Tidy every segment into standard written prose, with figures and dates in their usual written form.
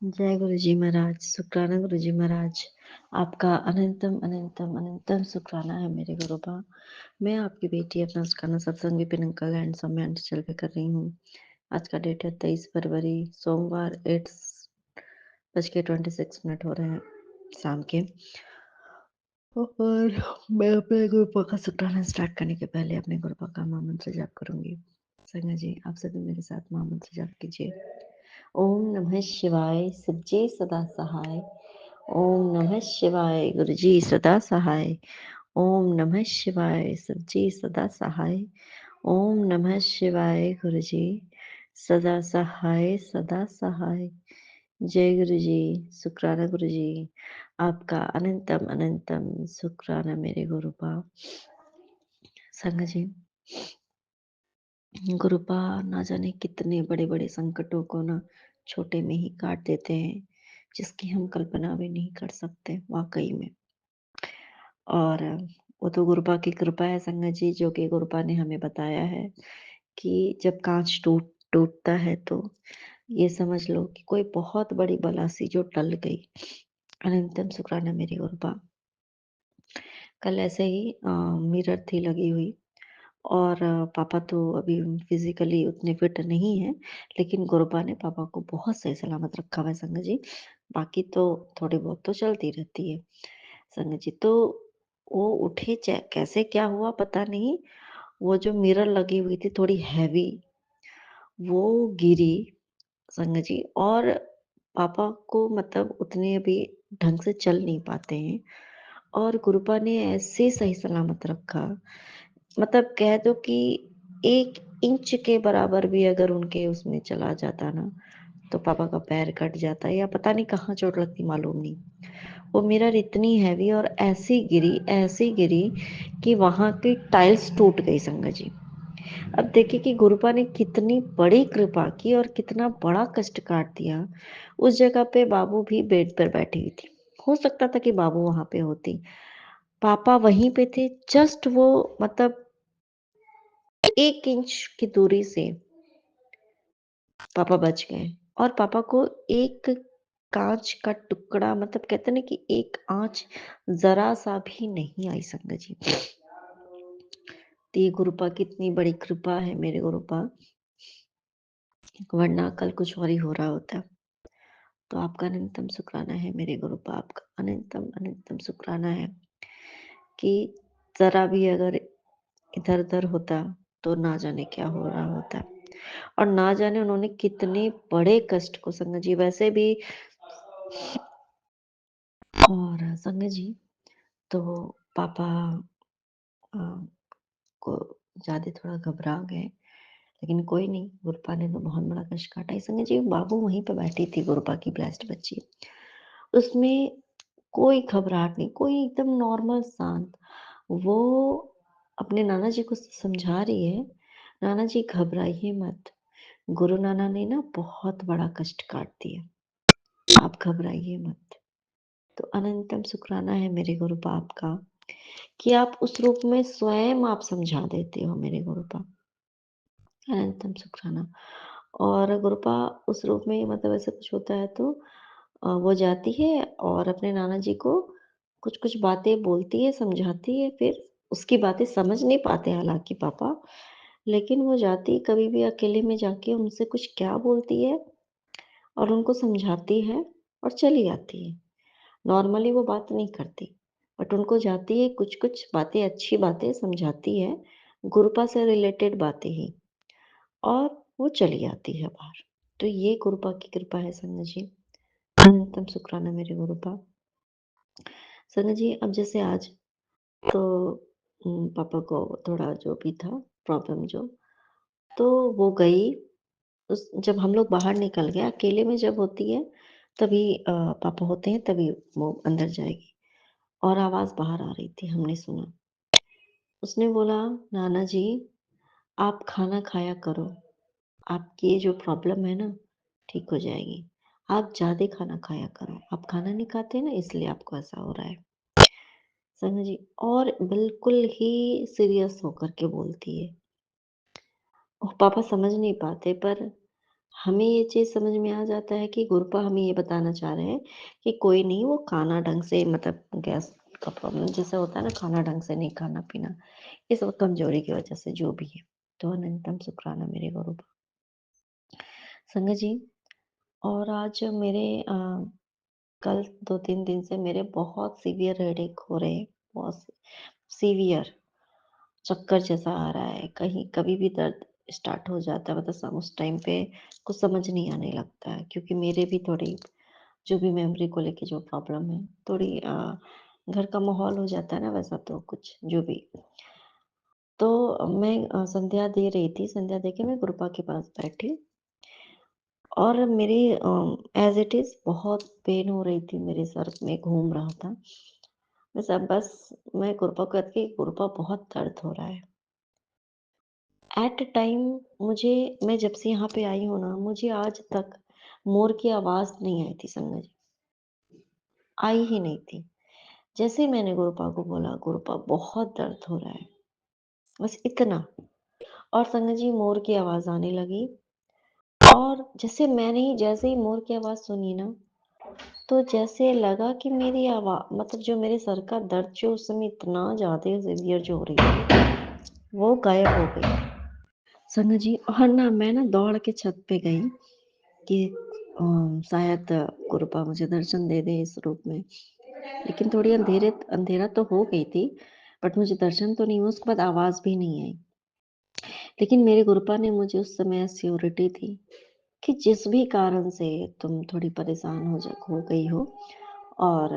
जय गुरु जी महाराज, शुक्राना गुरु जी महाराज। आपका अनंतम अनंतम अनंतम शुक्राना है मेरे गुरुबा। मैं आपकी बेटी अपना शुक्राना सत्संग विपिन अंकल एंड समय चल पे कर रही हूँ। आज का डेट है 23 फरवरी, सोमवार, 8:26 हो रहे हैं शाम के। और मैं अपने गुरुपा का शुक्राना स्टार्ट करने के पहले अपने गुरुपा का महामंत्र जाप करूंगी। संगत जी, आप सभी मेरे साथ महामंत्र जाप कीजिए। ओम नमः शिवाय, शिवजी सदा सहाय। ओम नमः शिवाय, गुरुजी सदा सहाय। ओम नमः शिवाय, शिवजी सदा सहाय। ओम नमः शिवाय, गुरुजी सदा सहाय, सदा सहाय। जय गुरुजी, शुक्राना गुरुजी। आपका अनंतम अनंतम शुक्राना मेरे गुरुपा। संग जी, गुरुपा ना जाने कितने बड़े बड़े संकटों को ना छोटे में ही काट देते हैं, जिसकी हम कल्पना भी नहीं कर सकते वाकई में। और वो तो गुरुपा की कृपा है संगत जी, जो कि गुरुपा ने हमें बताया है कि जब कांच टूटता है तो ये समझ लो कि कोई बहुत बड़ी बला सी जो टल गई। अनंतम शुक्राना मेरी गुरुपा। कल ऐसे ही मिरर थी लगी हुई, और पापा तो अभी फिजिकली उतने फिट नहीं है, लेकिन गुरुपा ने पापा को बहुत सही सलामत रखा हुआ है संगत जी। बाकी तो थोड़ी बहुत तो चलती रहती है संगत जी। तो वो उठे कैसे क्या हुआ पता नहीं, वो जो मिरर लगी हुई थी थोड़ी हैवी, वो गिरी संगत जी। और पापा को मतलब उतने अभी ढंग से चल नहीं पाते हैं, और गुरुपा ने ऐसे सही सलामत रखा, मतलब कह दो कि 1 इंच के बराबर भी अगर उनके उसमें चला जाता ना, तो पापा का पैर कट जाता या पता नहीं कहाँ चोट लगती मालूम नहीं। वो मिरर इतनी हैवी और ऐसी गिरी कि वहां की टाइल्स टूट गई संगत जी। अब देखिए कि गुरुपा ने कितनी बड़ी कृपा की और कितना बड़ा कष्ट काट दिया। उस जगह पे बाबू भी बेड पर बैठी हुई थी, हो सकता था कि बाबू वहां पे होती, पापा वहीं पे थे, जस्ट वो मतलब 1 इंच की दूरी से पापा बच गए। और पापा को एक कांच का टुकड़ा, मतलब कहते ना कि एक आंच जरा सा भी नहीं आई संगत जी। तो ये गुरुपा की इतनी बड़ी कृपा है मेरे गुरुपा, वरना कल कुछ और ही हो रहा होता। तो आपका अनंतम शुक्राना है मेरे गुरुपा, आपका अनंतम अनंतम शुक्राना है कि जरा भी अगर इधर उधर होता तो ना जाने क्या हो रहा होता। और ना जाने उन्होंने कितने बड़े कष्ट को संगत जी वैसे भी। और संगत जी, तो पापा अ, को ज्यादा थोड़ा घबरा गए, लेकिन कोई नहीं, गुरुपा ने तो बहुत बड़ा कष्ट काटा। इस संगत जी बाबू वहीं पे बैठी थी, गुरुपा की ब्लेस्ड बच्ची, उसमें कोई घबराहट नहीं, कोई एकदम नॉर्मल शांत। वो अपने नाना जी को समझा रही है, नाना जी घबराइए मत, गुरु नाना ने ना बहुत बड़ा कष्ट काट दिया, आप घबराइए मत। तो अनंतम शुक्राना है मेरे गुरु बाप का कि आप उस रूप में स्वयं आप समझा देते हो मेरे गुरुपा। अनंतम शुक्राना। और गुरुपा उस रूप में मतलब ऐसा कुछ होता है तो वो जाती है और अपने नाना जी को कुछ कुछ बातें बोलती है, समझाती है। फिर उसकी बातें समझ नहीं पाते हालांकि पापा, लेकिन वो जाती कभी भी अकेले में जाके उनसे कुछ क्या बोलती है और उनको समझाती है और चली आती है। नॉर्मली वो बात नहीं करती, बट उनको जाती है कुछ कुछ बातें, अच्छी बातें समझाती है, गुरुपा से रिलेटेड बातें ही, और वो चली आती है बाहर। तो ये गुरुपा की कृपा है संगत जी। अनंतम शुक्राना मेरे गुरुपा। संगत जी, अब जैसे आज तो पापा को थोड़ा जो भी था प्रॉब्लम जो, तो वो गई। उस जब हम लोग बाहर निकल गए, अकेले में जब होती है तभी पापा होते हैं तभी वो अंदर जाएगी, और आवाज बाहर आ रही थी, हमने सुना। उसने बोला, नाना जी आप खाना खाया करो, आपकी ये जो प्रॉब्लम है ना ठीक हो जाएगी। आप ज्यादा खाना खाया करो, आप खाना नहीं खाते ना इसलिए आपको ऐसा हो रहा है। समझ जी। और बिल्कुल ही सीरियस होकर के बोलती है, और पापा समझ नहीं पाते, पर हमें ये चीज़ समझ में आ जाता है कि गुरुपा हमें ये बताना चाह रहे हैं कि कोई नहीं, वो खाना ढंग से, मतलब गैस का प्रॉब्लम जैसे होता है ना, खाना ढंग से नहीं खाना-पीना, ये सब कमज़ोरी की वज़ह से जो भी है। तो अनंतम शुक्राना मेरे गुरुपा। संगत जी, और आज मेरे कल 2-3 दिन से मेरे बहुत सीवियर हेडेक हो रहे हैं, बहुत सीवियर। चक्कर जैसा आ रहा है, कहीं कभी भी दर्द स्टार्ट हो जाता है, मतलब उस टाइम पे कुछ समझ नहीं आने लगता है, क्योंकि मेरे भी थोड़ी जो भी मेमोरी को लेके जो प्रॉब्लम है, थोड़ी घर का माहौल हो जाता है ना वैसा, तो कुछ जो भी। तो मैं संध्या दे रही थी, संध्या दे के मैं गुरुपा के पास बैठी, और मेरी एज़ इट इज़ बहुत पेन हो रही थी, मेरे सर में घूम रहा था। बस मैं गुरुपा को कहती कि गुरुपा बहुत दर्द हो रहा है। एट अ टाइम मुझे, मैं जब से यहाँ पे आई हूँ ना, मुझे आज तक मोर की आवाज़ नहीं आई थी संगत जी, आई ही नहीं थी। जैसे ही मैंने गुरुपा को बोला, गुरुपा बहुत दर्द हो रहा है, बस इतना। और संगत जी, मोर की आवाज़ आने लगी, और जैसे ही मोर की आवाज़ सुनी ना, तो जैसे लगा कि मेरी मतलब जो मेरे सर का दर्द जो उस समय इतना ज़्यादा सीवियर जो हो रही थी, वो गायब हो गई। संगत जी, और ना मैं ना दौड़ के छत पे गई कि शायद कृपा मुझे दर्शन दे दे इस रूप में। लेकिन थोड़ी अंधेरा तो हो गई थी, बट मुझे दर्शन तो नहीं हुआ, उसके बाद आवाज़ भी नहीं आई। लेकिन मेरे गुरुपा ने मुझे उस समय श्योरिटी दी कि जिस भी कारण से तुम थोड़ी परेशान हो गई हो, और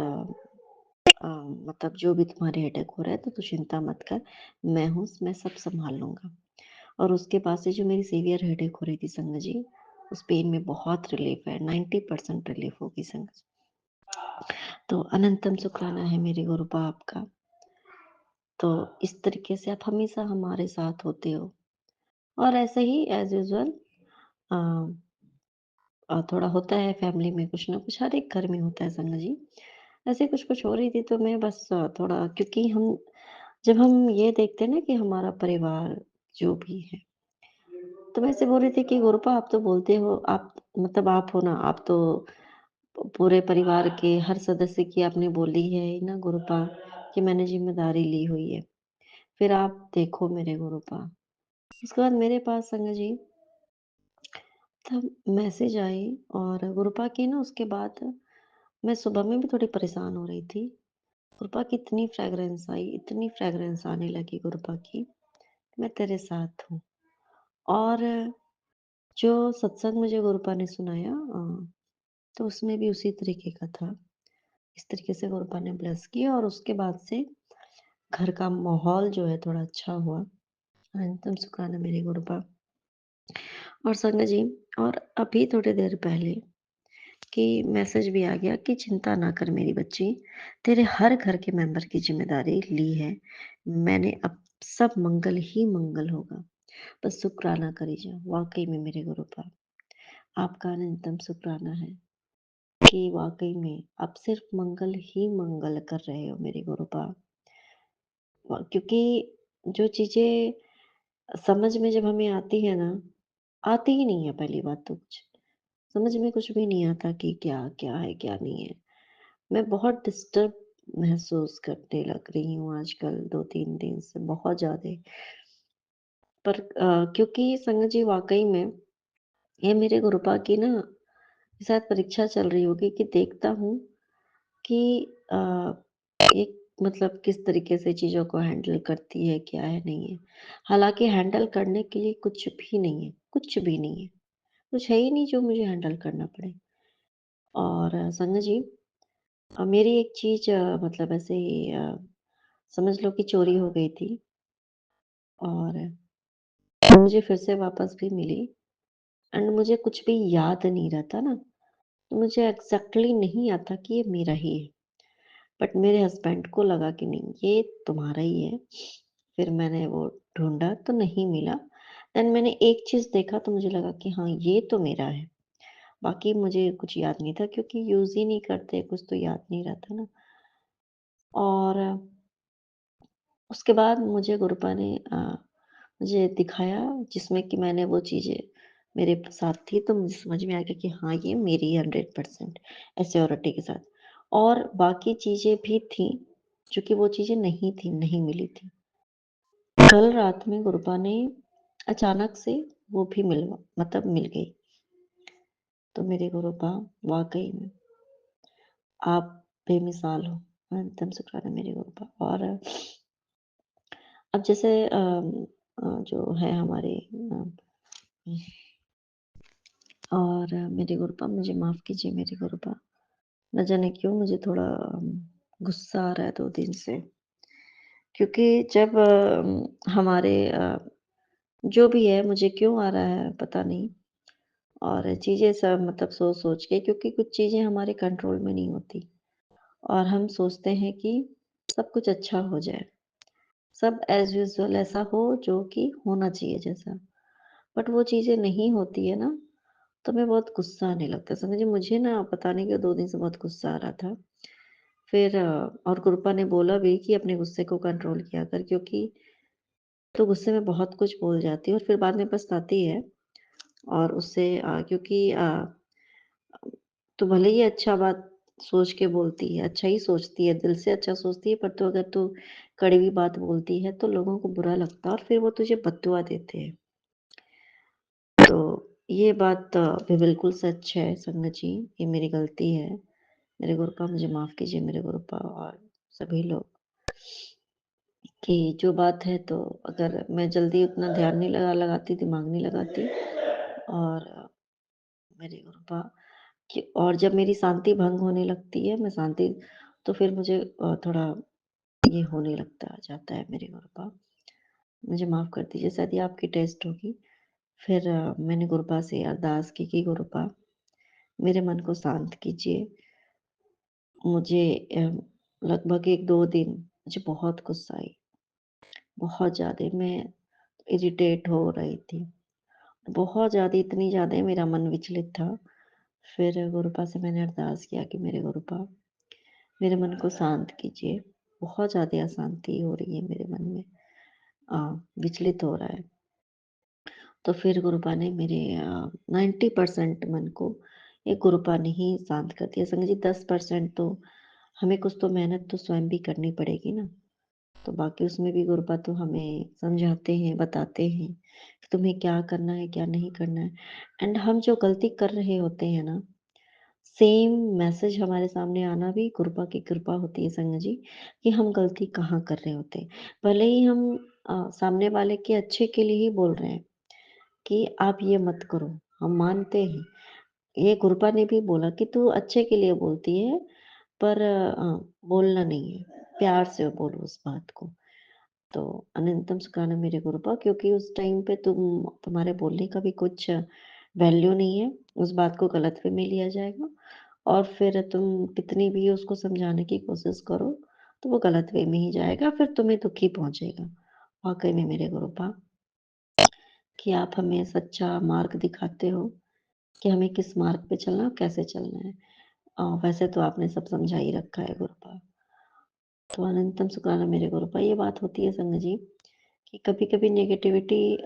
मतलब जो भी तुम्हारे हेडेक हो रहा है, तो तू चिंता मत कर, मैं हूँ, मैं सब सँभाल लूँगा। और उसके बाद से जो मेरी सीवियर हेडेक हो रही थी संगत जी, उस पेन में बहुत रिलीफ़ है, 90% रिलीफ़ हो गई संगत जी। तो अनंतम शुक्राना है मेरे गुरुपा आपका। तो इस तरीके से आप हमेशा हमारे साथ होते हो, और ऐसे ही एज़ यूजुअल अ थोड़ा होता है फैमिली में, कुछ ना कुछ हर एक घर में होता है संगत जी। ऐसे कुछ-कुछ हो रही थी, तो मैं बस थोड़ा, क्योंकि जब हम ये देखते हैं ना कि हमारा परिवार जो भी है, तो मैं ऐसे बोल रही थी कि गुरुपा, आप तो बोलते हो, आप मतलब आप हो ना, आप तो पूरे परिवार के हर सदस्य की आपने बोली है ना गुरुपा, कि मैंने ज़िम्मेदारी ली हुई है। फिर आप देखो मेरे गुरुपा। उसके बाद मेरे पास संगत जी तब मैसेज आई, और गुरुपा की ना उसके बाद मैं सुबह में भी थोड़ी परेशान हो रही थी। गुरुपा की इतनी फ्रेग्रेंस आई, इतनी फ्रेग्रेंस आने लगी गुरुपा की, मैं तेरे साथ हूँ। और जो सत्संग मुझे गुरुपा ने सुनाया, तो उसमें भी उसी तरीके का था। इस तरीके से गुरुपा ने ब्लेस किया, और उसके बाद से घर का माहौल जो है थोड़ा अच्छा हुआ। अनंतम शुक्राना मेरे गुरुपा। और संगत जी, और अभी थोड़ी देर पहले कि मैसेज भी आ गया कि चिंता ना कर मेरी बच्ची, तेरे हर घर के मेंबर की ज़िम्मेदारी ली है मैंने, अब सब मंगल ही मंगल होगा, बस शुक्राना करी जा। वाक़ई में मेरे गुरुपा, आपका अनंतम शुक्राना है कि वाक़ई में आप सिर्फ़ मंगल ही मंगल कर रहे हो मेरे गुरुपा। क्योंकि जो चीज़ें समझ में जब हमें आती है ना, आती ही नहीं है पहली बात तो कुछ। समझ में कुछ भी नहीं आता कि क्या, क्या है, क्या नहीं है। मैं बहुत डिस्टर्ब महसूस करने लग रही हूँ आजकल 2-3 दिन से, बहुत ज़्यादा। पर क्योंकि संगत जी, वाक़ई में ये मेरे गुरुपा की ना शायद परीक्षा चल रही होगी, कि देखता हूँ कि अ, एक मतलब किस तरीके से चीज़ों को हैंडल करती है, क्या है, नहीं है। हालाँकि हैंडल करने के लिए कुछ भी नहीं है, कुछ भी नहीं है। कुछ है ही नहीं जो मुझे हैंडल करना पड़े। और संगत जी, मेरी एक चीज़ मतलब ऐसे ही समझ लो कि चोरी हो गई थी, और मुझे फिर से वापस भी मिली, एंड मुझे कुछ भी याद नहीं रहता ना, तो मुझे एग्ज़ैक्टली नहीं आता कि ये मेरा ही है। बट मेरे हस्बैंड को लगा कि नहीं, ये तुम्हारा ही है। फिर मैंने वो ढूँढा तो नहीं मिला। देन मैंने एक चीज़ देखा, तो मुझे लगा कि हाँ, ये तो मेरा है। बाकी मुझे कुछ याद नहीं था, क्योंकि यूज़ ही नहीं करते, कुछ तो याद नहीं रहता ना। और उसके बाद मुझे गुरुपा ने मुझे दिखाया, जिसमें कि मैंने वो चीज़ें मेरे साथ थी, तो मुझे समझ में आ गया कि हाँ, ये मेरी है 100% एश्योरिटी के साथ। और बाकी चीज़ें भी थीं, चूँकि वो चीज़ें नहीं थी, नहीं मिली थी। कल रात में गुरबा ने अचानक से वो भी मिल गई। तो मेरे गुरबा वाक़ई में आप बेमिसाल हो। एकदम शुक्राना मेरे गुरबा। और अब जैसे जो है हमारे और मेरे गुरबा मुझे माफ़ कीजिए मेरे गुरबा। न जाने क्यों मुझे थोड़ा गुस्सा आ रहा है 2 दिन से। क्योंकि जब हमारे जो भी है मुझे क्यों आ रहा है पता नहीं। और चीज़ें सब मतलब सोच-सोच के, क्योंकि कुछ चीज़ें हमारे कंट्रोल में नहीं होती और हम सोचते हैं कि सब कुछ अच्छा हो जाए। सब एज़ यूजुअल ऐसा हो जो कि होना चाहिए जैसा। बट वो चीज़ें नहीं होती है ना, तो हमें बहुत गुस्सा आने लगता है। समझिए मुझे ना पता नहीं क्यों 2 दिन से बहुत गुस्सा आ रहा था। फिर और गुरप्पा ने बोला भी कि अपने गुस्से को कंट्रोल किया कर, क्योंकि तो गुस्से में बहुत कुछ बोल जाती है और फिर बाद में पछताती है। और उससे क्योंकि तो भले ही अच्छा बात सोच के बोलती है, अच्छा ही सोचती है, दिल से अच्छा सोचती है, पर तो अगर तू कड़वी बात बोलती है तो लोगों को बुरा लगता है और फिर वो तुझे बद्दुआ देते हैं। तो ये बात भी बिल्कुल सच है संगत जी, ये मेरी गलती है। मेरे गुरप्पा मुझे माफ़ कीजिए मेरे गुरप्पा और सभी लोग, कि जो बात है तो अगर मैं जल्दी उतना ध्यान नहीं लगाती, दिमाग नहीं लगाती। और मेरे गुरप्पा कि और जब मेरी शांति भंग होने लगती है, मैं शांति तो फिर मुझे थोड़ा ये होने लगता जाता है मेरे गुरप्पा। मुझे माफ़ कर दीजिए, शायद ये आपकी टेस्ट होगी। फिर मैंने गुरप्पा से अरदास की कि गुरप्पा मेरे मन को शांत कीजिए। मुझे लगभग 1-2 दिन मुझे बहुत गुस्सा आई, बहुत ज़्यादा मैं इरिटेट हो रही थी। बहुत ज़्यादा, इतनी ज़्यादा मेरा मन विचलित था। फिर गुरप्पा से मैंने अरदास किया कि मेरे गुरप्पा मेरे मन को शांत कीजिए। बहुत ज़्यादा अशांति हो रही है मेरे मन में, विचलित हो रहा है। तो फिर गुरप्पा ने मेरे 90% मन को ये गुरप्पा ने ही शांत कर दिया। संगत जी 10% तो हमें कुछ तो मेहनत तो स्वयं भी करनी पड़ेगी ना। तो बाकी उसमें भी गुरप्पा तो हमें समझाते हैं, बताते हैं कि तुम्हें क्या करना है, क्या नहीं करना है। एंड हम जो गलती कर रहे होते हैं ना, सेम मैसेज हमारे सामने आना भी गुरबा की कृपा होती है संगत जी, कि हम गलती कहाँ कर रहे होते हैं। भले ही हम सामने वाले के अच्छे के लिए ही बोल रहे हैं कि आप ये मत करो, हम मानते हैं। ये गुरबा ने भी बोला कि तू अच्छे के लिए बोलती है, पर बोलना नहीं है, प्यार से बोलो उस बात को। तो अनंतम सुखाना मेरे गुरबा, क्योंकि उस टाइम पे तुम्हारे बोलने का भी कुछ वैल्यू नहीं है, उस बात को गलत वे में लिया जाएगा। और फिर तुम कितनी भी उसको समझाने की कोशिश करो, तो वो गलत वे में ही जाएगा, फिर तुम्हें दुःख ही पहुँचेगा। वाक़ई में मेरे गुरबा कि आप हमें सच्चा मार्ग दिखाते हो कि हमें किस मार्ग पे चलना है और कैसे चलना है। वैसे तो आपने सब समझा ही रखा है गुरबा। तो अनंतम शुक्राना मेरे गुरबा। ये बात होती है संगत जी कि कभी-कभी नेगेटिविटी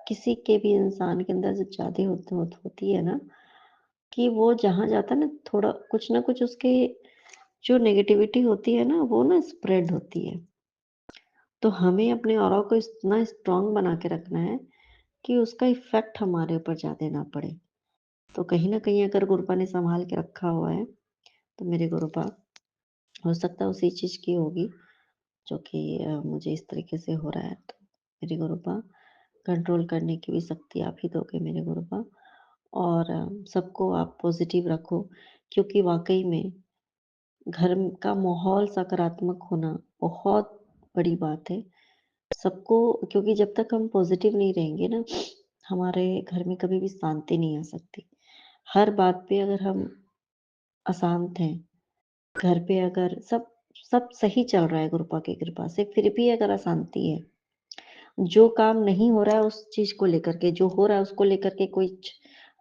किसी के भी इंसान के अंदर जब ज़्यादा होती है ना, कि वो जहाँ जाता है ना, थोड़ा कुछ ना कुछ उसके जो नेगेटिविटी होती है ना, वो ना स्प्रेड होती है। तो हमें अपने ऑरा को इतना स्ट्रॉन्ग बना के रखना है कि उसका इफ़ेक्ट हमारे ऊपर ज़्यादा ना पड़े। तो कहीं न कहीं अगर गुरबा ने सँभाल के रखा हुआ है, तो मेरे गुरबा हो सकता है उसी चीज़ की होगी, जो कि मुझे इस तरीके से हो रहा है। तो मेरे गुरबा कंट्रोल करने की भी शक्ति आप ही दोगे मेरे गुरबा। और सबको आप पॉज़िटिव रखो, क्योंकि वाक़ई में घर का माहौल सकारात्मक होना बहुत बड़ी बात है। सबको, क्योंकि जब तक हम पॉज़िटिव नहीं रहेंगे ना, हमारे घर में कभी भी शांति नहीं आ सकती। हर बात पे अगर हम अशांत हैं, घर पे अगर सब सब सही चल रहा है गुरुपा की कृपा से, फिर भी अगर अशांति है, जो काम नहीं हो रहा है उस चीज़ को लेकर के, जो हो रहा है उसको लेकर के कुछ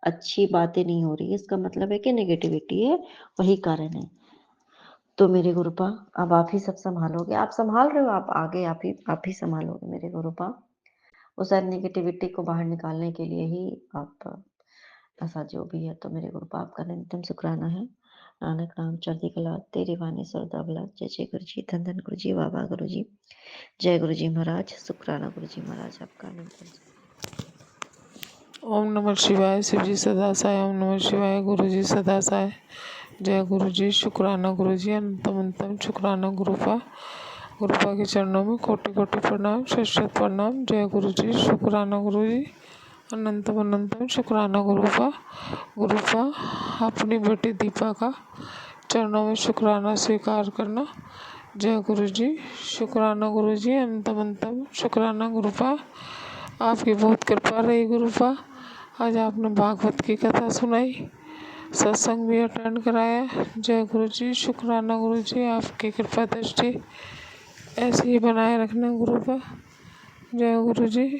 अच्छी बातें नहीं हो रही है, इसका मतलब है कि नेगेटिविटी है, वही कारण है। तो मेरे गुरुपा अब आप ही सब सँभालोगे, आप सँभाल रहे हो, आप आगे आप ही सँभालोगे मेरे गुरुपा। उस सारी नेगेटिविटी को बाहर निकालने के लिए ही आप ऐसा जो भी है तो मेरे गुरु बाप का निरंतर शुक्राना है। नानक नाम चढ़ती कला तेरी वाणी सरदा भला। जय जय गुरु जी, धन धन गुरु जी, बाबा गुरु जी, जय गुरु जी महाराज, शुक्राना गुरु जी महाराज आपका अनंत। ओम नमः शिवाय। शिव जी सदा साय। ओम नमः शिवाय। गुरु जी सदा साय। जय गुरु जी। शुक्राना गुरु जी, अनंतम अनंतम शुक्राना गुरुपा। गुरुपा के चरणों में कोटि कोटि प्रणाम, शत शत प्रणाम। जय गुरु जी। शुक्राना गुरु जी, अनंतम अनंतम शुक्राना गुरुपा। गुरुपा अपनी बेटी दीपा का चरणों में शुक्राना स्वीकार करना। जय गुरु जी। शुक्राना गुरु जी, अनंतम अनंतम शुक्राना गुरुपा। आपकी बहुत कृपा रही गुरुपा। आज आपने भागवत की कथा सुनाई, सत्संग भी अटेंड कराया। जय गुरु जी। शुक्राना गुरु जी, आपकी कृपा दृष्टि ऐसे ही बनाए रखना गुरुपा। जय गुरु जी।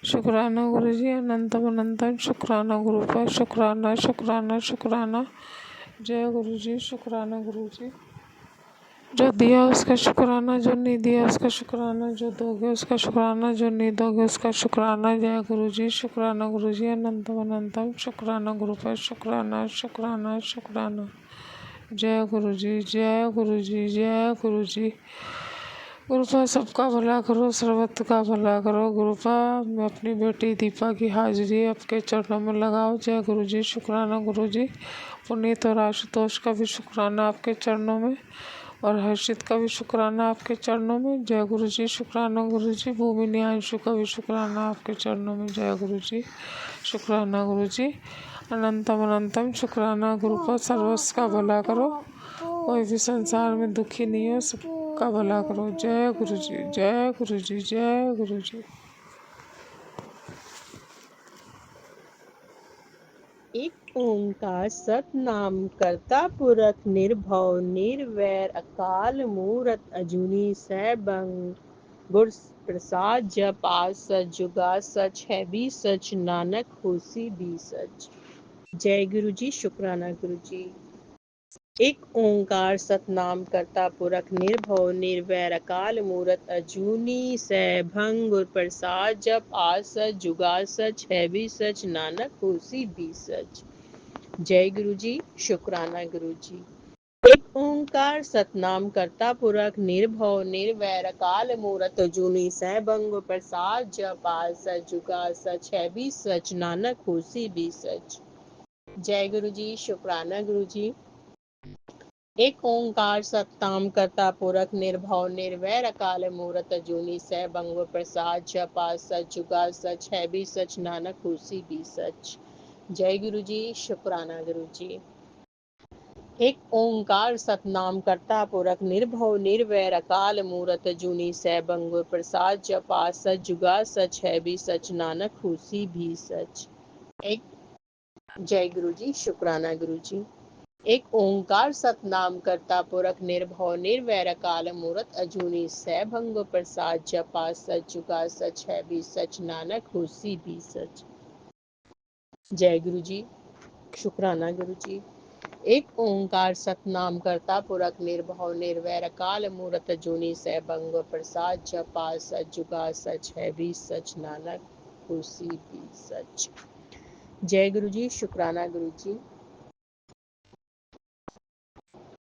शुक्राना गुरु जी, अनंतम अनंतम शुक्राना गुरुपा। शुक्राना शुक्राना शुक्राना। जय गुरु जी। शुक्राना गुरु जी। जो दिया उसका शुक्राना, जो नहीं दिया उसका शुक्राना, जो दोगे उसका शुक्राना, जो नहीं दोगे उसका शुक्राना। जय गुरु जी। शुक्राना गुरु जी, अनंतम अनंतम शुक्राना गुरु पर। शुक्राना शुक्राना शुक्राना। जय गुरु जी। जय गुरु जी। जय गुरु जी। गुरुपा सबका भला करो, सर्वत्र का भला करो। गुरुपा मैं अपनी बेटी दीपा की हाजिरी आपके चरणों में लगाओ। जय गुरु जी। शुक्राना गुरु जी। पुनीत और आशुतोष का भी शुक्राना आपके चरणों में, और हर्षित का भी शुक्राना आपके चरणों में। जय गुरु जी। शुक्राना गुरु जी। भूमि न्यायांशु का भी शुक्राना आपके चरणों में। जय गुरु जी। शुक्राना गुरु जी, अनंतम अनंतम शुक्राना गुरुपा। सर्वस्व का भला करो, कोई भी संसार में दुखी नहीं हो, सबका भला करो। जय गुरु जी। जय गुरु जी। जय गुरु जी। एक ओंकार सतनाम करता पुरख निर्भव निर्वैर अकाल मूरत अजूनी सैभं गुर प्रसाद जप आद सच जुगा सच है भी सच नानक होसी भी सच। जय गुरु जी। शुक्राना गुरु जी। एक ओंकार सतनाम करता पुरख निर्भव निर्वैर अकाल मूरत अजूनी सैभं गुर प्रसाद जप आद सच जुगा सच है भी सच नानक होसी भी सच। जय गुरु जी। शुक्राना गुरु जी। एक ओंकार सतनाम करता पुरख निर्भव निर्वैर अकाल मूरत जूनी सहभंग प्रसाद जप आद सच जुगा सच है भी सच नानक होसी भी सच। जय गुरु जी। शुक्राना गुरु जी। एक ओंकार सतनाम करता पुरख निर्भव निर्वैर अकाल मूरत जूनी सहभंग प्रसाद जप आद सच जुगा सच है भी सच नानक होसी भी सच। जय गुरु जी। शुक्राना गुरु जी। एक ओंकार सतनाम करता पुरख निर्भव निर्वैर अकाल मूरत जूनी सैभंग प्रसाद जपा सच जुगा सच है भी सच नानक होसी भी सच। एक जय गुरु जी। शुक्राना गुरु जी। एक ओंकार सतनाम करता पुरख निर्भव निर्वैर अकाल मूरत अजूनी सैभंग प्रसाद जपा सच जुगा सच है भी सच नानक होसी भी सच। जय गुरु जी। शुक्राना गुरु जी। एक ओंकार सतनाम करता पुरख निर्भव निर्वैर अकाल मूरत जूनी सैभंग प्रसाद जपा सच जुगा सच है भी सच नानक होसी भी सच। जय गुरु जी। शुक्राना गुरु जी।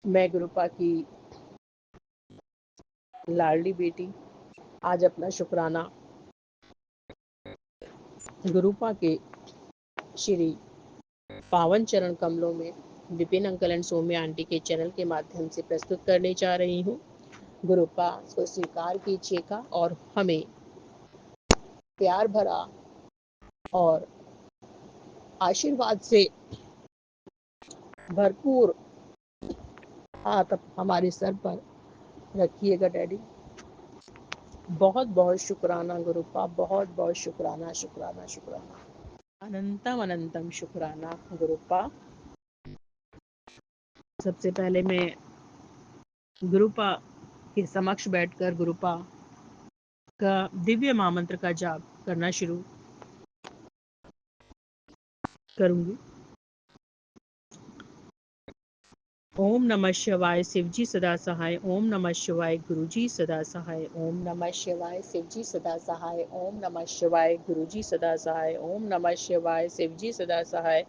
मैं गुरुपा की लाडली बेटी आज अपना शुक्राना गुरुपा के श्री पावन चरण कमलों में Vipin uncle and Saumya aunty के चैनल के माध्यम से प्रस्तुत करने जा रही हूँ। गुरुपा को स्वीकार कीजिएगा और हमें प्यार भरा और आशीर्वाद से भरपूर हाथ हमारे सर पर रखिएगा डैडी। बहुत बहुत शुक्राना गुरुपा, बहुत बहुत शुक्राना शुक्राना शुक्राना, अनंतम अनंतम शुक्राना गुरुपा। सबसे पहले मैं गुरुपा के समक्ष बैठकर गुरुपा का दिव्य महामंत्र का जाप करना शुरू करूंगी। ओम नमः शिवाय शिवजी सदा सहाय। ओम नमः शिवाय गुरुजी सदा सहाय। ओम नमः शिवाय शिवजी सदा सहाय। ओम नमः शिवाय गुरुजी सदा सहाय। ओम नमः शिवाय शिवजी सदा सहाय।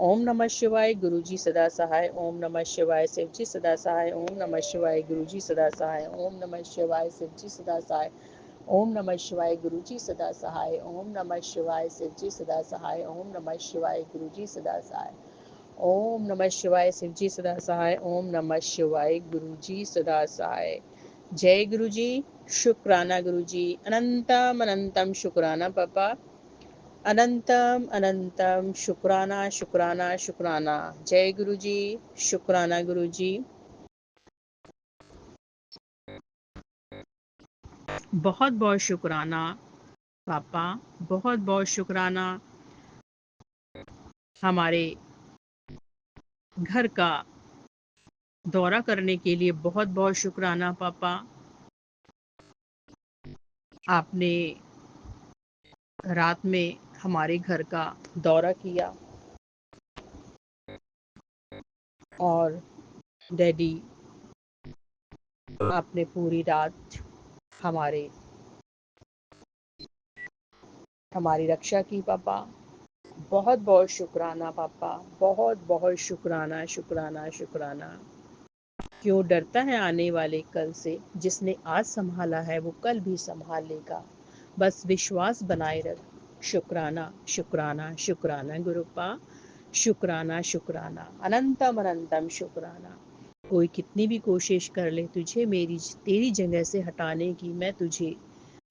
ओम नमः शिवाय गुरुजी सदा सहाय। ओम नमः शिवाय शिवजी सदा सहाय। ओम नमः शिवाय गुरुजी सदा सहाय। ओम नमः शिवाय शिवजी सदा सहाय। ओम नमः शिवाय गुरुजी सदा सहाय। ओम नमः शिवाय शिवजी सदा सहाय। ओम नमः शिवाय गुरुजी सदा सहाय। ओम नमः शिवाय शिवजी सदा सहाय। ओम नमः शिवाय गुरुजी सदा सहाय। जय गुरुजी। शुक्राना गुरुजी। अनंतम अनंतम शुक्राना पापा। अनंतम अनंतम शुक्राना शुक्राना शुक्राना। जय गुरुजी। शुक्राना गुरुजी। बहुत बहुत शुक्राना पापा। बहुत बहुत शुक्राना हमारे घर का दौरा करने के लिए। बहुत बहुत शुक्राना पापा। आपने रात में हमारे घर का दौरा किया और डैडी आपने पूरी रात हमारे हमारी रक्षा की पापा। बहुत बहुत शुक्राना पापा। बहुत बहुत शुक्राना शुक्राना शुक्राना। क्यों डरता है आने वाले कल से? जिसने आज संभाला है वो कल भी संभाल लेगा। बस विश्वास बनाए रख। शुक्राना शुक्राना शुक्राना गुरुपा। शुक्राना शुक्राना अनंतम अनंतम शुक्राना। कोई कितनी भी कोशिश कर ले तुझे मेरी तेरी जगह से हटाने की, मैं तुझे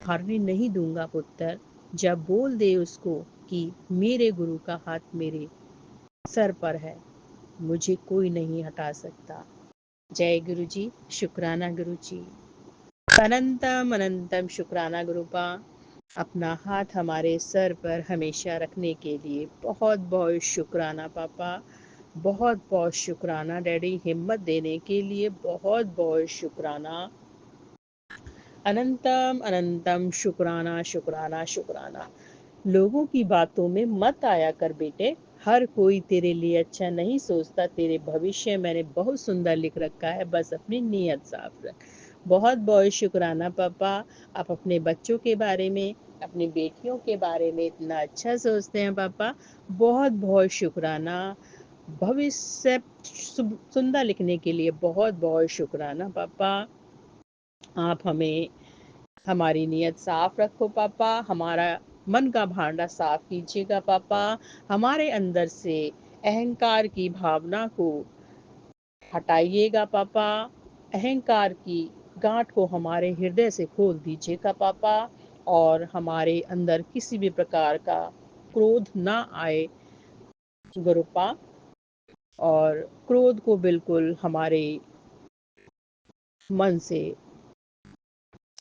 हारने नहीं दूंगा पुत्र। जब बोल दे उसको कि मेरे गुरु का हाथ मेरे सर पर है, मुझे कोई नहीं हटा सकता। जय गुरु जी। शुक्राना गुरु जी। अनंतम अनंतम शुक्राना गुरुपा। अपना हाथ हमारे सर पर हमेशा रखने के लिए बहुत बहुत शुक्राना पापा। बहुत बहुत शुक्राना डैडी। हिम्मत देने के लिए बहुत बहुत शुक्राना। अनंतम अनंतम शुक्राना शुक्राना शुक्राना। लोगों की बातों में मत आया कर बेटे। हर कोई तेरे लिए अच्छा नहीं सोचता। तेरे भविष्य मैंने बहुत सुंदर लिख रखा है, बस अपनी नीयत साफ रख। बहुत बहुत शुक्राना पापा। आप अपने बच्चों के बारे में, अपनी बेटियों के बारे में इतना अच्छा सोचते हैं पापा। बहुत बहुत शुक्राना। भविष्य सुंदर लिखने के लिए बहुत बहुत शुक्राना पापा। आप हमें हमारी नीयत साफ रखो पापा। हमारा मन का भांडा साफ कीजिएगा पापा। हमारे अंदर से अहंकार की भावना को हटाइएगा पापा। अहंकार की गांठ को हमारे हृदय से खोल दीजिएगा पापा। और हमारे अंदर किसी भी प्रकार का क्रोध ना आए गुरुपा। और क्रोध को बिल्कुल हमारे मन से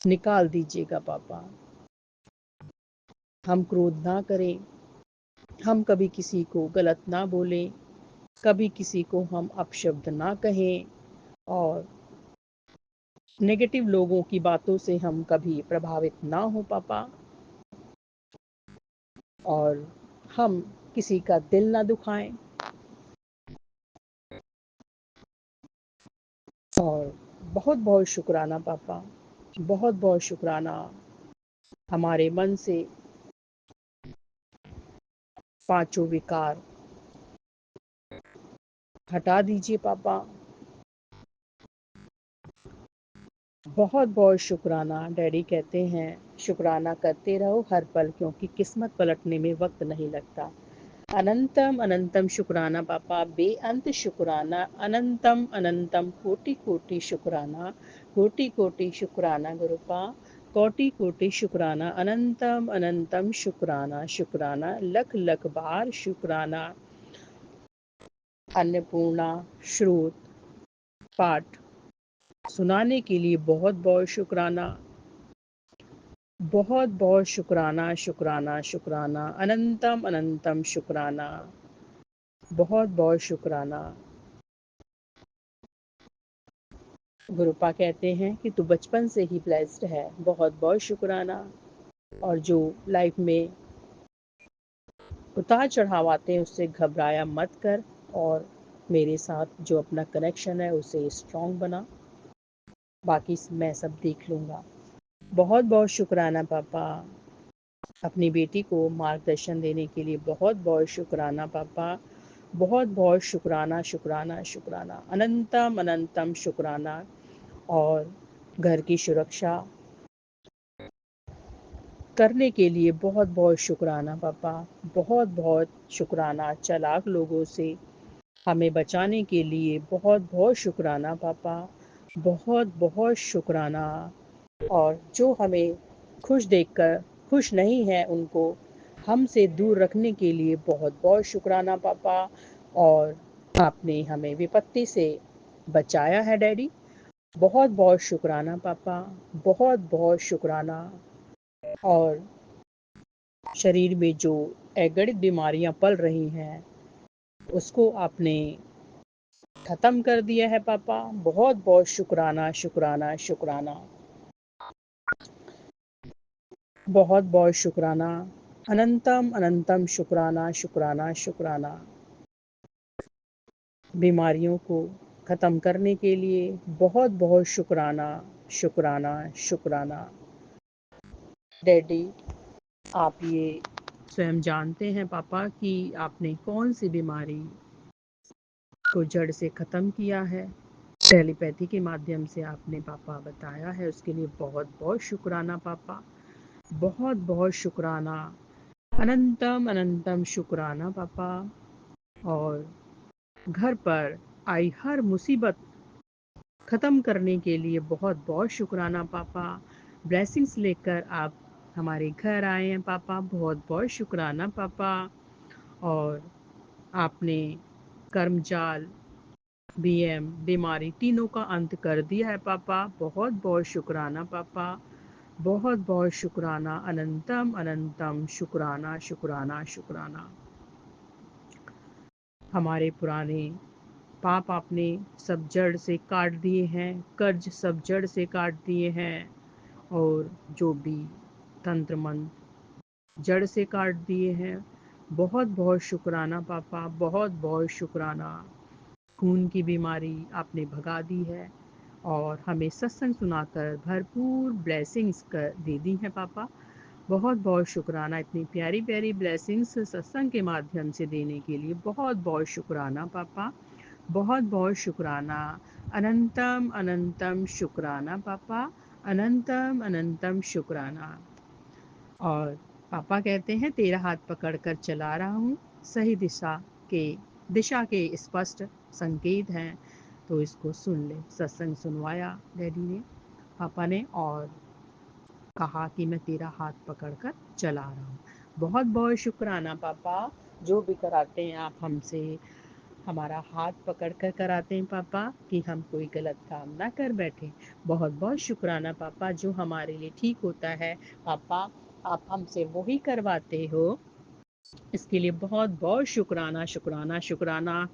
निकाल दीजिएगा पापा। हम क्रोध ना करें। हम कभी किसी को गलत ना बोलें। कभी किसी को हम अपशब्द ना कहें। और नेगेटिव लोगों की बातों से हम कभी प्रभावित ना हो पापा। और हम किसी का दिल ना दुखाएं। और बहुत बहुत शुक्राना पापा। बहुत बहुत शुक्राना। हमारे मन से पांचों विकार हटा दीजिए पापा। बहुत बहुत शुक्राना। डैडी कहते हैं शुक्राना करते रहो हर पल, क्योंकि किस्मत पलटने में वक्त नहीं लगता। अनंतम अनंतम शुक्राना पापा। बेअंत शुक्राना। अनंतम अनंतम कोटि कोटि शुक्राना। कोटि कोटि शुक्राना गुरुपा। कोटि कोटि शुक्राना। अनंतम अनंतम शुक्राना शुक्राना। लख लख बार शुक्राना। अन्नपूर्णा श्रोत पाठ सुनाने के लिए बहुत बहुत शुक्राना। बहुत बहुत शुक्राना शुक्राना शुक्राना। अनंतम अनंतम शुक्राना। बहुत बहुत शुक्राना। गुरुपा कहते हैं कि तू बचपन से ही ब्लेस्ड है। बहुत बहुत शुक्राना। और जो लाइफ में उतार चढ़ाव आते हैं उससे घबराया मत कर। और मेरे साथ जो अपना कनेक्शन है उसे स्ट्रॉन्ग बना, बाकी मैं सब देख लूँगा। बहुत बहुत शुक्राना पापा, अपनी बेटी को मार्गदर्शन देने के लिए बहुत बहुत शुक्राना पापा, बहुत बहुत शुक्राना शुक्राना शुक्राना, अनंतम अनंतम शुक्राना। और घर की सुरक्षा करने के लिए बहुत बहुत शुक्राना पापा, बहुत बहुत शुक्राना। चालाक लोगों से हमें बचाने के लिए बहुत बहुत शुक्राना पापा, बहुत बहुत शुक्राना। और जो हमें खुश देखकर खुश नहीं है उनको हमसे दूर रखने के लिए बहुत बहुत शुक्राना पापा। और आपने हमें विपत्ति से बचाया है डैडी, बहुत बहुत शुक्राना पापा, बहुत बहुत शुक्राना। और शरीर में जो अगणित बीमारियां पल रही हैं उसको आपने ख़त्म कर दिया है पापा, बहुत बहुत शुक्राना शुक्राना शुक्राना, बहुत बहुत शुक्राना, अनंतम अनंतम शुक्राना शुक्राना शुक्राना। बीमारियों को ख़त्म करने के लिए बहुत बहुत शुक्राना शुक्राना शुक्राना। डैडी, आप ये स्वयं जानते हैं पापा कि आपने कौन सी बीमारी को जड़ से ख़त्म किया है। टेलीपैथी के माध्यम से आपने पापा बताया है, उसके लिए बहुत बहुत शुक्राना पापा, बहुत बहुत शुक्राना, अनंतम अनंतम शुक्राना पापा। और घर पर आई हर मुसीबत ख़त्म करने के लिए बहुत बहुत शुक्राना पापा। ब्लेसिंग्स लेकर आप हमारे घर आए हैं पापा, बहुत बहुत शुक्राना पापा। और आपने कर्मजाल, बीएम, बीमारी तीनों का अंत कर दिया है पापा, बहुत बहुत शुक्राना पापा, बहुत बहुत शुक्राना, अनंतम अनंतम शुक्राना शुक्राना शुक्राना। हमारे पुराने पाप आपने सब जड़ से काट दिए हैं, कर्ज सब जड़ से काट दिए हैं। और जो भी तंत्र मंत्र जड़ से काट दिए हैं। बहुत बहुत शुक्राना पापा, बहुत बहुत शुक्राना। खून की बीमारी आपने भगा दी है और हमें सत्संग सुनाकर भरपूर ब्लेसिंग्स कर दे दी हैं पापा, बहुत बहुत शुक्राना। इतनी प्यारी प्यारी ब्लेसिंग्स सत्संग के माध्यम से देने के लिए बहुत बहुत शुक्राना पापा, बहुत बहुत शुक्राना, अनंतम अनंतम शुक्राना पापा, अनंतम अनंतम शुक्राना। और पापा कहते हैं तेरा हाथ पकड़कर चला रहा हूँ, सही दिशा के स्पष्ट संकेत हैं, तो इसको सुन ले। सत्संग सुनवाया डैडी ने, पापा ने, और कहा कि मैं तेरा हाथ पकड़कर चला रहा हूँ। बहुत बहुत शुक्राना पापा, जो भी कराते हैं आप हमसे, हमारा हाथ पकड़ कर कराते हैं पापा, कि हम कोई गलत काम ना कर बैठे। बहुत बहुत शुक्राना पापा, जो हमारे लिए ठीक होता है पापा आप हमसे वही करवाते हो, इसके लिए बहुत बहुत शुक्राना शुक्राना शुक्राना,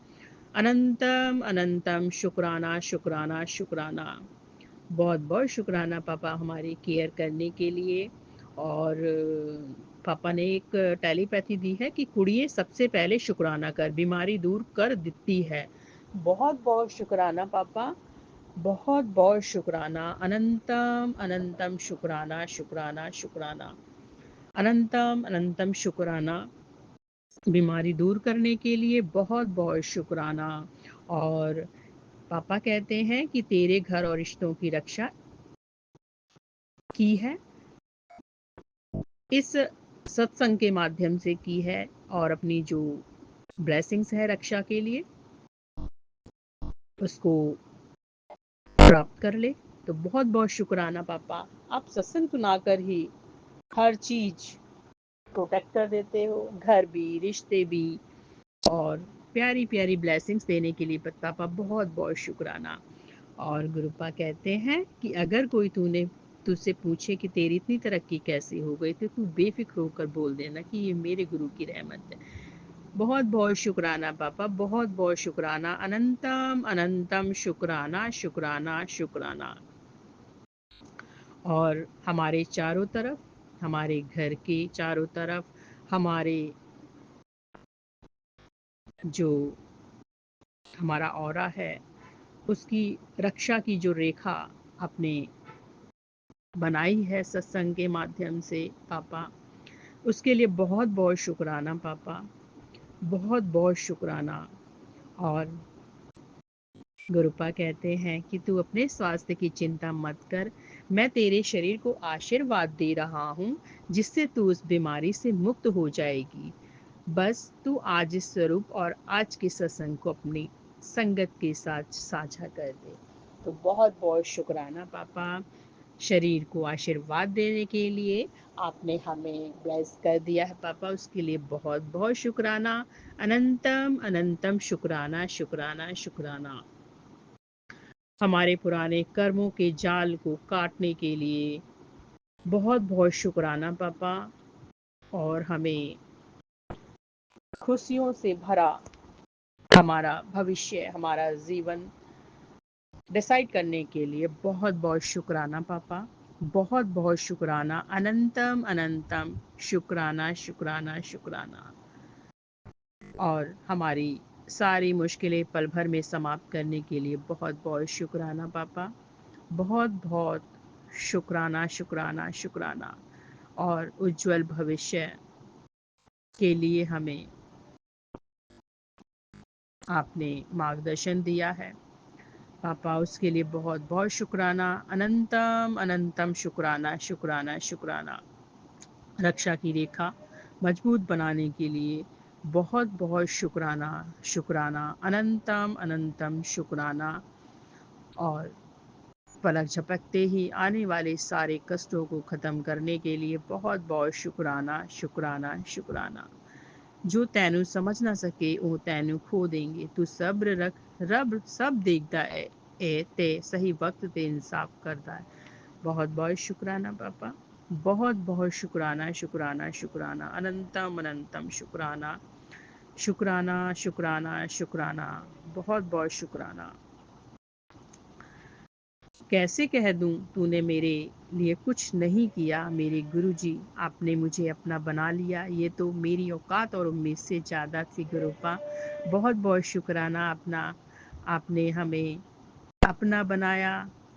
अनंतम अनंतम शुक्राना शुक्राना शुक्राना। बहुत बहुत शुक्राना पापा हमारी केयर करने के लिए। और पापा ने एक टेलीपैथी दी है कि कुड़िए सबसे पहले शुक्राना कर, बीमारी दूर कर देती है। बहुत बहुत शुक्राना पापा, बहुत बहुत शुक्राना, अनंतम अनंतम शुक्राना शुक्राना शुक्राना, अनंतम अनंतम शुक्राना। बीमारी दूर करने के लिए बहुत बहुत शुक्राना। और पापा कहते हैं कि तेरे घर और रिश्तों की रक्षा की है, इस सत्संग के माध्यम से की है, और अपनी जो ब्लेसिंग्स है रक्षा के लिए उसको प्राप्त कर ले। तो बहुत बहुत शुक्राना पापा, आप सत्संग सुनाकर ही हर चीज प्रोटेक्ट कर देते हो, घर भी रिश्ते भी, और प्यारी प्यारी ब्लेसिंग्स देने के लिए पापा बहुत बहुत शुक्राना। और गुरुपा कहते हैं कि अगर कोई तुझसे पूछे कि तेरी इतनी तरक्की कैसे हो गई, तो तू बेफिक्र होकर बोल देना कि ये मेरे गुरु की रहमत है। बहुत बहुत शुक्राना पापा, बहुत बहुत शुक्राना, अनंतम अनंतम शुक्राना शुक्राना शुक्राना। और हमारे चारों तरफ, हमारे घर के चारों तरफ, हमारे जो हमारा ऑरा है, उसकी रक्षा की जो रेखा आपने बनाई है सत्संग के माध्यम से पापा, उसके लिए बहुत बहुत शुक्राना पापा, बहुत बहुत शुक्राना। और गुरुपा कहते हैं कि तू अपने स्वास्थ्य की चिंता मत कर, मैं तेरे शरीर को आशीर्वाद दे रहा हूँ जिससे तू उस बीमारी से मुक्त हो जाएगी। बस तू आज इस स्वरूप और आज के सत्संग को अपनी संगत के साथ साझा कर दे। तो बहुत बहुत शुक्राना पापा, शरीर को आशीर्वाद देने के लिए। आपने हमें ब्लेस कर दिया है पापा, उसके लिए बहुत बहुत शुक्राना। अनंतम अनंतम शुक्राना शुक्राना शुक्राना। हमारे पुराने कर्मों के जाल को काटने के लिए बहुत बहुत शुक्राना पापा, और हमें खुशियों से भरा हमारा भविष्य, हमारा जीवन डिसाइड करने के लिए बहुत बहुत शुक्राना पापा, बहुत बहुत शुक्राना। अनंतम अनंतम शुक्राना शुक्राना शुक्राना। और हमारी सारी मुश्किलें पल भर में समाप्त करने के लिए बहुत बहुत शुक्राना पापा, बहुत बहुत शुक्राना शुक्राना शुक्राना। और उज्जवल भविष्य के लिए हमें आपने मार्गदर्शन दिया है पापा, उसके लिए बहुत बहुत शुक्राना। अनंतम अनंतम शुक्राना शुक्राना शुक्राना। रक्षा की रेखा मजबूत बनाने के लिए बहुत बहुत शुक्राना शुक्राना। अनंतम अनंतम शुक्राना। और पलक झपकते ही आने वाले सारे कष्टों को ख़त्म करने के लिए बहुत बहुत शुक्राना शुक्राना शुक्राना। जो तैनू समझ ना सके वो तैनू खो देंगे, तू सब्र रख, रब सब देखता है, ए ते सही वक्त ते इंसाफ करता है। बहुत बहुत शुक्राना पापा, बहुत बहुत शुक्राना शुक्राना शुक्राना। अनंतम अनंतम शुक्राना शुक्राना शुक्राना शुक्राना। बहुत बहुत शुक्राना। कैसे कह दूं तूने मेरे लिए कुछ नहीं किया मेरे गुरुजी, आपने मुझे अपना बना लिया, ये तो मेरी औकात और उम्मीद से ज़्यादा थी गुरुपा। बहुत बहुत शुक्राना अपना, आपने हमें अपना बनाया,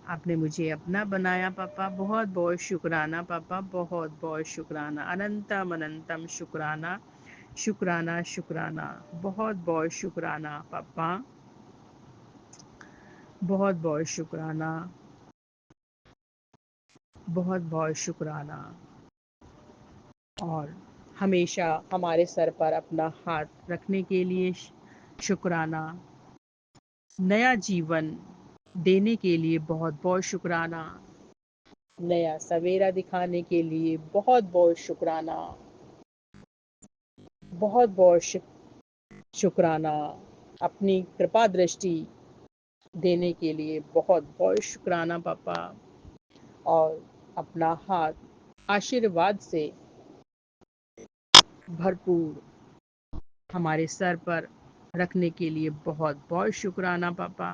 आपने मुझे अपना बनाया पापा। बहुत बहुत शुक्राना पापा, बहुत बहुत शुक्राना। अनंतम अनंतम शुक्राना शुक्राना शुक्राना। बहुत बहुत शुक्राना पापा, बहुत बहुत शुक्राना, बहुत बहुत शुक्राना। और हमेशा हमारे सर पर अपना हाथ रखने के लिए शुक्राना। नया जीवन देने के लिए बहुत बहुत शुक्राना। नया सवेरा दिखाने के लिए बहुत बहुत शुक्राना, बहुत बहुत शुक्राना। अपनी कृपा दृष्टि देने के लिए बहुत बहुत शुक्राना पापा। और अपना हाथ आशीर्वाद से भरपूर हमारे सर पर रखने के लिए बहुत बहुत शुक्राना पापा,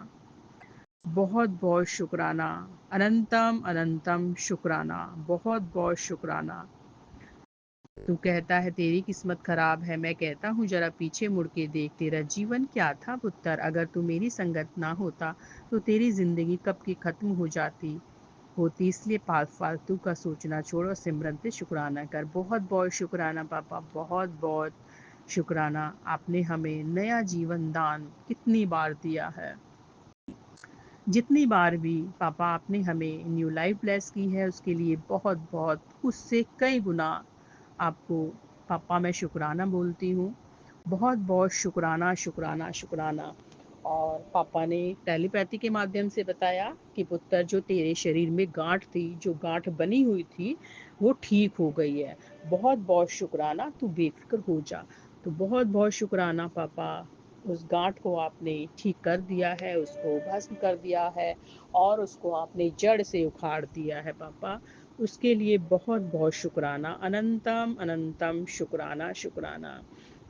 बहुत बहुत शुक्राना। अनंतम अनंतम शुक्राना, बहुत बहुत शुक्राना। तू कहता है तेरी किस्मत खराब है, मैं कहता हूँ जरा पीछे मुड़ के देख, तेरा जीवन क्या था पुत्र, अगर तू मेरी संगत ना होता तो तेरी जिंदगी कब की खत्म हो जाती होती। इसलिए फालतू का सोचना छोड़ और सिमरन पे शुक्राना कर। बहुत बहुत शुक्राना पापा, बहुत बहुत शुक्राना। आपने हमें नया जीवन दान कितनी बार दिया है, जितनी बार भी पापा आपने हमें न्यू लाइफ ब्लेस की है उसके लिए बहुत बहुत, उससे कई गुना आपको पापा मैं शुक्राना बोलती हूँ। बहुत बहुत शुक्राना शुक्राना शुक्राना। और पापा ने टेलीपैथी के माध्यम से बताया कि पुत्र जो तेरे शरीर में गांठ थी, जो गांठ बनी हुई थी, वो ठीक हो गई है। बहुत बहुत शुक्राना, तू बेफिक्र हो जा। तो बहुत बहुत शुक्राना पापा, उस गांठ को आपने ठीक कर दिया है, उसको भस्म कर दिया है और उसको आपने जड़ से उखाड़ दिया है पापा। उसके लिए बहुत बहुत शुक्राना। अनंतम अनंतम शुक्राना शुक्राना।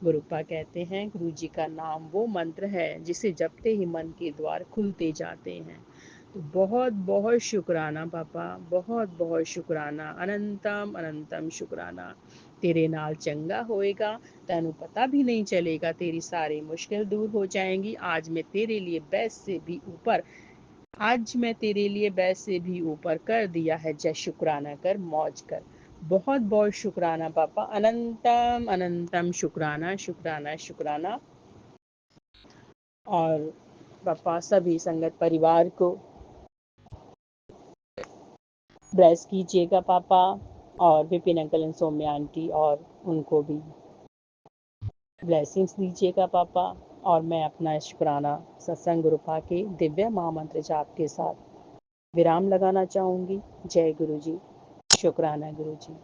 गुरुपा कहते हैं गुरु जी का नाम वो मंत्र है जिसे जपते ही मन के द्वार खुलते जाते हैं। तो बहुत बहुत शुक्राना पापा, बहुत बहुत शुक्राना। अनंतम अनंतम शुक्राना। तेरे नाल चंगा होएगा, तैनू पता भी नहीं चलेगा, तेरी सारी मुश्किल दूर हो जाएंगी। आज मैं तेरे लिए बेस्ट से भी ऊपर कर दिया है। जय शुक्राना कर, मौज कर। बहुत बहुत शुक्राना पापा, अनंतम अनंतम शुक्राना शुक्राना शुक्राना। और पापा सभी संगत परिवार को ब्लेस कीजिएगा पापा, और Vipin uncle and Saumya aunty और उनको भी ब्लेसिंग्स दीजिएगा पापा। और मैं अपना शुक्राना सत्संग रूपा के दिव्य महामंत्र जाप के साथ विराम लगाना चाहूँगी। जय गुरु जी, शुक्राना गुरु जी।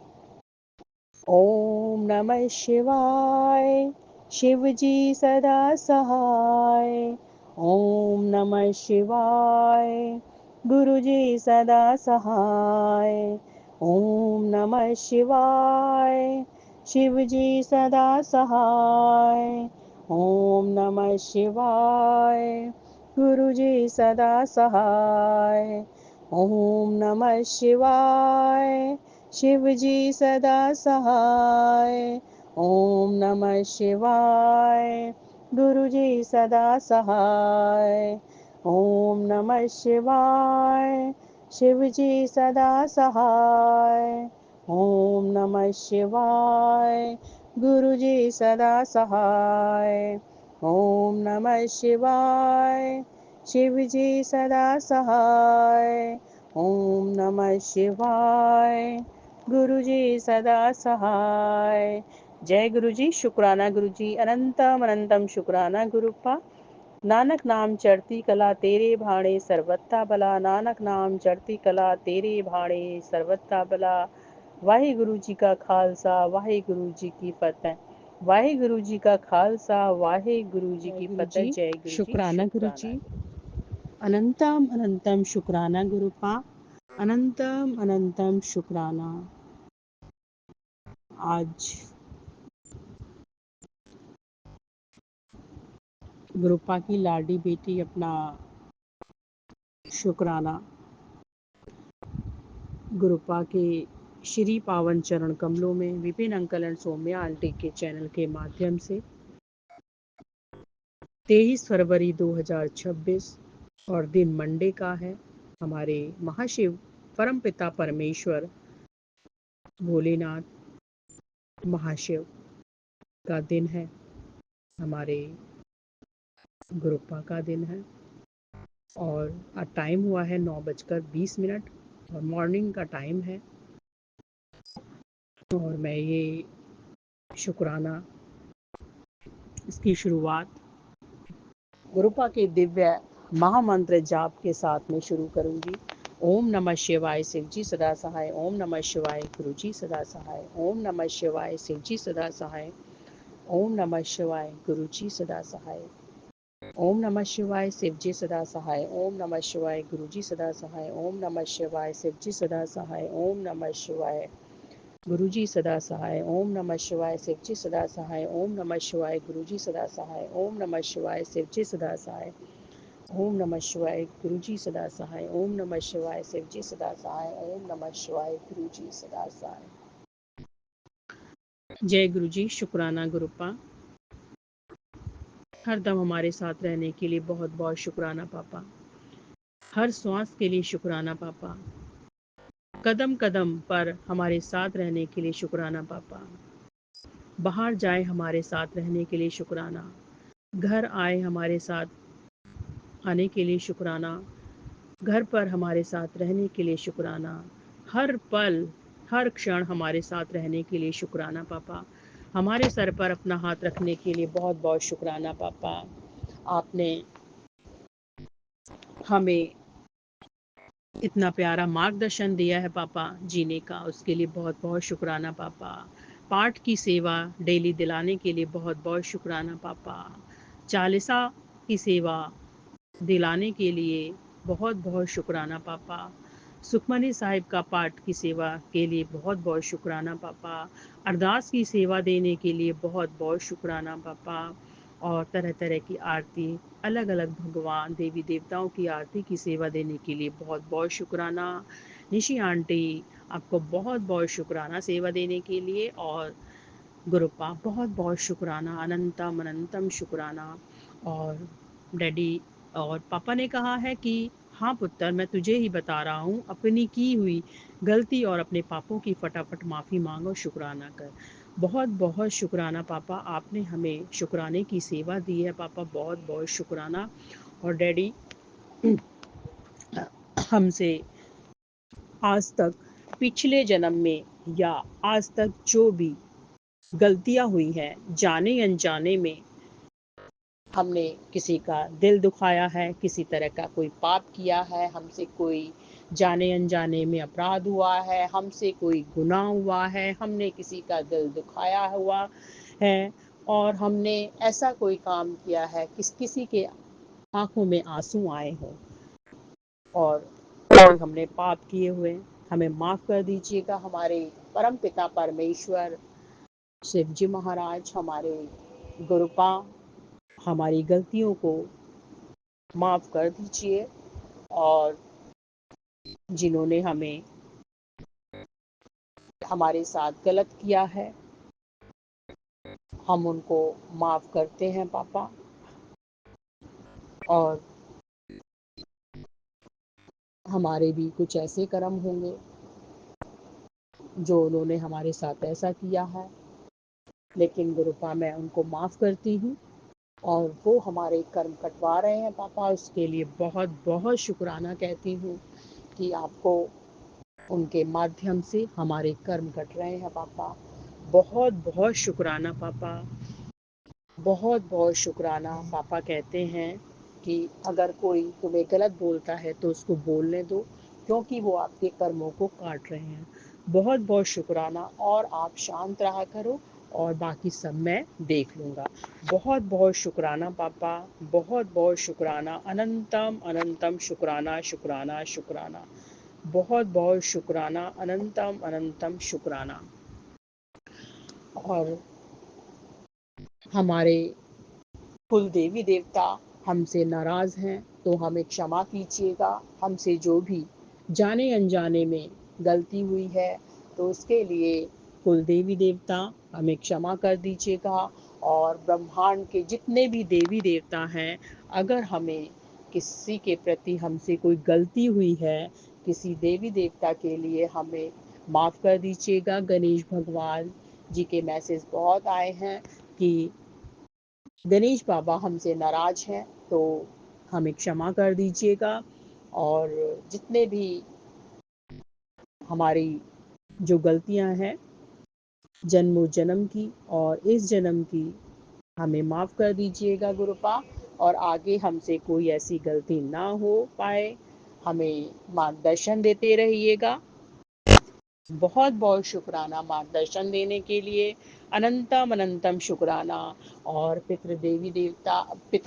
ओम नमः शिवाय, शिव जी सदा सहाय। ओम नमः शिवाय, गुरु जी सदा सहाय। ओम नमः शिवाय, शिव जी सदा सहाय। ओम नमः शिवाय, गुरु जी सदा सहाय। ओम नमः शिवाय, शिव जी सदा सहाय। ओम नमः शिवाय, गुरु जी सदा सहाय। ओम नमः शिवाय, शिव जी सदा सहाय। ओम नमः शिवाय, गुरु जी सदा सहाय। ओम नमः शिवाय, शिव जी सदा सहाय। ओम नमः शिवाय, गुरु जी सदा सहाय। जय गुरु जी, शुक्राना गुरु जी, अनंतम अनंतम शुक्राना गुरुपा। नानक नाम चढ़ती कला तेरे भाणे सर्वत्ता भला। नानक नाम चढ़ती कला तेरे भाणे सर्वत्ता भला। वाहे गुरु जी का खालसा, वाहे गुरु जी की फतेह। वाहे गुरु जी का खालसा, वाहे गुरु जी की फतेह। जय गुरु जी, शुक्राना गुरु जी, अनंतम अनंतम शुक्राना गुरुपा, अनंतम अनंतम शुक्राना। आज गुरुपा की लाडी बेटी अपना शुक्राना गुरुपा के श्री पावन चरण कमलों में Vipin uncle and Saumya aunty के चैनल के माध्यम से 23 फरवरी 2026 और दिन मंडे का है। हमारे महाशिव परमपिता परमेश्वर भोलेनाथ महाशिव का दिन है, हमारे गुरुपा का दिन है। और टाइम हुआ है 9:20 और मॉर्निंग का टाइम है। और मैं ये शुक्राना इसकी शुरुआत गुरुपा के दिव्य महामंत्र जाप के साथ में शुरू करूंगी। ओम नमः शिवाय, शिव जी सदा सहाय। ओम नमः शिवाय, गुरु जी सदा सहाय। ओम नमः शिवाय, शिव जी सदा सहाय। ओम नमः शिवाय, गुरु जी सदा सहाय। ओम नमः शिवाय, शिव जी सदा सहाय। ओम नमः शिवाय, गुरु जी सदा सहाय। ओम नमः शिवाय, शिव जी सदा सहाय। ओम नमः शिवाय, गुरु जी सदा सहाय। ओम नमः शिवाय, शिव जी सदा सहाय। ओम नमः शिवाय, गुरु जी सदा सहाय। ओम नमः शिवाय, शिव जी सदा सहाय। ओम नमः शिवाय, गुरु जी सदा सहाय। ओम नमः शिवाय, शिव जी सदा सहाय। ओम नमः शिवाय, गुरु जी सदा सहाय। जय गुरु जी, शुक्राना गुरुपा। हर दम हमारे साथ रहने के लिए बहुत बहुत शुक्राना पापा। हर श्वास के लिए शुक्राना पापा। कदम कदम पर हमारे साथ रहने के लिए शुक्राना पापा। बाहर जाए हमारे साथ रहने के लिए शुक्राना। घर आए हमारे साथ आने के लिए शुक्राना। घर पर हमारे साथ रहने के लिए शुक्राना। हर पल हर क्षण हमारे साथ रहने के लिए शुक्राना पापा। हमारे सर पर अपना हाथ रखने के लिए बहुत बहुत शुक्राना पापा। आपने हमें इतना प्यारा मार्गदर्शन दिया है पापा जीने का, उसके लिए बहुत बहुत शुक्राना पापा। पाठ की सेवा डेली दिलाने के लिए बहुत बहुत शुक्राना पापा। चालीसा की सेवा दिलाने के लिए बहुत बहुत शुक्राना पापा। सुखमनी साहिब का पाठ की सेवा के लिए बहुत बहुत शुक्राना पापा। अरदास की सेवा देने के लिए बहुत बहुत शुक्राना पापा। और तरह तरह की आरती, अलग अलग भगवान देवी देवताओं की आरती की सेवा देने के लिए बहुत बहुत शुक्राना। निशी आंटी आपको बहुत बहुत शुक्राना सेवा देने के लिए, और गुरुपा बहुत बहुत शुक्राना, अनंतम अनंतम शुक्राना। और डैडी और पापा ने कहा है कि हाँ पुत्र, मैं तुझे ही बता रहा हूँ, अपनी की हुई गलती और अपने पापों की फटाफट माफ़ी मांग और शुक्राना कर। बहुत बहुत शुक्राना पापा, आपने हमें शुक्राने की सेवा दी है पापा, बहुत बहुत शुक्राना। और डैडी हमसे आज तक पिछले जन्म में या आज तक जो भी गलतियां हुई हैं, जाने अनजाने में हमने किसी का दिल दुखाया है, किसी तरह का कोई पाप किया है, हमसे कोई जाने अनजाने में अपराध हुआ है, हमसे कोई गुनाह हुआ है, हमने किसी का दिल दुखाया हुआ है, और हमने ऐसा कोई काम किया है किसी के आंखों में आंसू आए हों, और कोई हमने पाप किए हुए, हमें माफ़ कर दीजिएगा। हमारे परम पिता परमेश्वर शिव जी महाराज, हमारे गुरुपा, हमारी गलतियों को माफ़ कर दीजिए, और जिन्होंने हमें हमारे साथ गलत किया है हम उनको माफ़ करते हैं पापा। और हमारे भी कुछ ऐसे कर्म होंगे जो उन्होंने हमारे साथ ऐसा किया है, लेकिन गुरुपा मैं उनको माफ़ करती हूँ, और वो हमारे कर्म कटवा रहे हैं पापा, उसके लिए बहुत बहुत शुक्राना कहती हूँ कि आपको उनके माध्यम से हमारे कर्म कट रहे हैं पापा। बहुत बहुत शुक्राना पापा, बहुत बहुत शुक्राना। पापा कहते हैं कि अगर कोई तुम्हें गलत बोलता है तो उसको बोलने दो, क्योंकि वो आपके कर्मों को काट रहे हैं। बहुत बहुत शुक्राना, और आप शांत रहा करो, और बाकी सब मैं देख लूँगा। बहुत बहुत शुक्राना पापा, बहुत बहुत शुक्राना, अनंतम अनंतम शुक्राना शुक्राना शुक्राना। बहुत बहुत शुक्राना, अनंतम अनंतम शुक्राना। और हमारे कुल देवी देवता हमसे नाराज़ हैं तो हमें क्षमा कीजिएगा। हमसे जो भी जाने अनजाने में गलती हुई है तो उसके लिए कुल देवी देवता हमें क्षमा कर दीजिएगा। और ब्रह्मांड के जितने भी देवी देवता हैं, अगर हमें किसी के प्रति हमसे कोई गलती हुई है, किसी देवी देवता के लिए हमें माफ़ कर दीजिएगा। गणेश भगवान जी के मैसेज बहुत आए हैं कि गणेश बाबा हमसे नाराज़ हैं तो हमें क्षमा कर दीजिएगा। और जितने भी हमारी जो गलतियां हैं जन्मों जन्म की और इस जन्म की, हमें माफ़ कर दीजिएगा गुरुपा, और आगे हमसे कोई ऐसी गलती ना हो पाए, हमें मार्गदर्शन देते रहिएगा। बहुत बहुत शुक्राना मार्गदर्शन देने के लिए, अनंतम अनंतम शुक्राना। और पितृ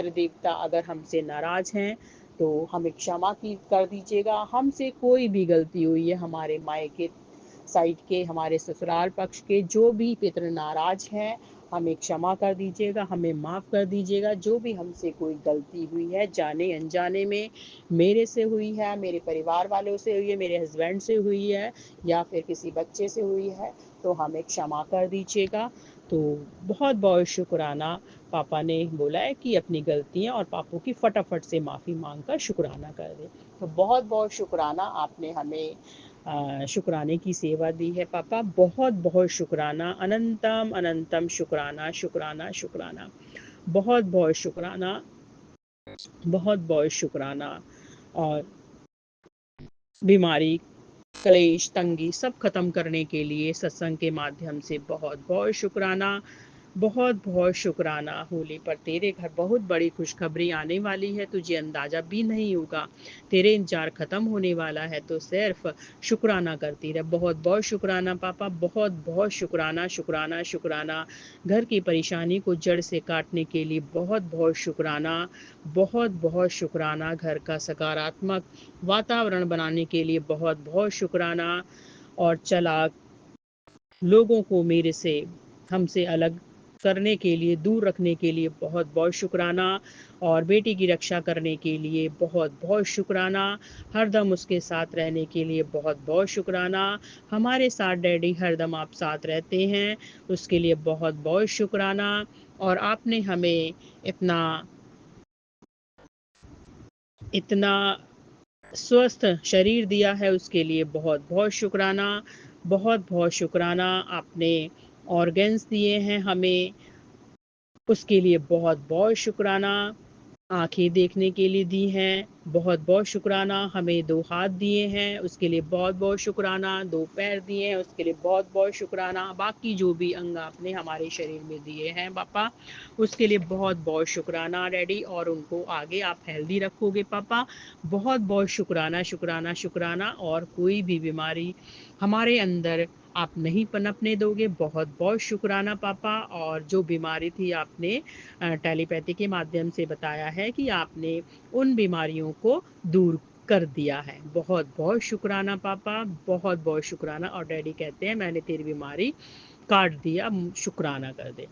देवता अगर हमसे नाराज़ हैं तो हमें क्षमा की कर दीजिएगा। हमसे कोई भी गलती हुई है, हमारे मायके साइड के, हमारे ससुराल पक्ष के जो भी पितृ नाराज़ हैं, हमें क्षमा कर दीजिएगा, हमें माफ़ कर दीजिएगा। जो भी हमसे कोई गलती हुई है जाने अनजाने में, मेरे से हुई है, मेरे परिवार वालों से हुई है, मेरे हस्बैंड से हुई है, या फिर किसी बच्चे से हुई है, तो हमें क्षमा कर दीजिएगा। तो बहुत बहुत शुक्राना। पापा ने बोला है कि अपनी गलतियां और पापों की फटाफट से माफ़ी मांग कर शुक्राना कर दे। तो बहुत बहुत शुक्राना, आपने हमें शुक्राने की सेवा दी है पापा। बहुत बहुत शुक्राना, अनंतम अनंतम शुक्राना शुक्राना शुक्राना। बहुत बहुत शुक्राना, बहुत बहुत शुक्राना। और बीमारी, क्लेश, तंगी सब खत्म करने के लिए सत्संग के माध्यम से बहुत बहुत शुक्राना, बहुत बहुत शुक्राना। होली पर तेरे घर बहुत बड़ी खुशखबरी आने वाली है, तुझे अंदाज़ा भी नहीं होगा। तेरे इंतजार ख़त्म होने वाला है, तो सिर्फ शुक्राना करती रहे। बहुत बहुत शुक्राना पापा, बहुत बहुत शुक्राना शुक्राना शुक्राना। घर की परेशानी को जड़ से काटने के लिए बहुत बहुत शुक्राना, बहुत बहुत शुक्राना। घर का सकारात्मक वातावरण बनाने के लिए बहुत बहुत शुक्राना। और चालाक लोगों को मेरे से, हमसे अलग करने के लिए, दूर रखने के लिए बहुत बहुत शुक्राना, और बेटी की रक्षा करने के लिए बहुत बहुत शुक्राना, हरदम उसके साथ रहने के लिए बहुत बहुत शुक्राना। हमारे साथ डैडी हरदम आप साथ रहते हैं, उसके लिए बहुत बहुत शुक्राना। और आपने हमें इतना इतना स्वस्थ शरीर दिया है, उसके लिए बहुत बहुत शुक्राना, बहुत बहुत शुक्राना। आपने ऑर्गन्स दिए हैं हमें, उसके लिए बहुत बहुत शुक्राना। आँखें देखने के लिए दी हैं, बहुत बहुत शुक्राना। हमें 2 हाथ दिए हैं, उसके लिए बहुत बहुत शुक्राना। 2 पैर दिए हैं, उसके लिए बहुत बहुत शुक्राना। बाकी जो भी अंग आपने हमारे शरीर में दिए हैं पापा, उसके लिए बहुत बहुत शुक्राना डैडी, और उनको आगे आप हेल्दी रखोगे पापा। बहुत बहुत शुक्राना शुक्राना शुक्राना। और कोई भी बीमारी हमारे अंदर आप नहीं पनपने दोगे, बहुत बहुत शुक्राना पापा। और जो बीमारी थी आपने टेलीपैथी के माध्यम से बताया है कि आपने उन बीमारियों को दूर कर दिया है। बहुत बहुत शुक्राना पापा, बहुत बहुत शुक्राना। और डैडी कहते हैं मैंने तेरी बीमारी काट दिया, शुक्राना कर दे।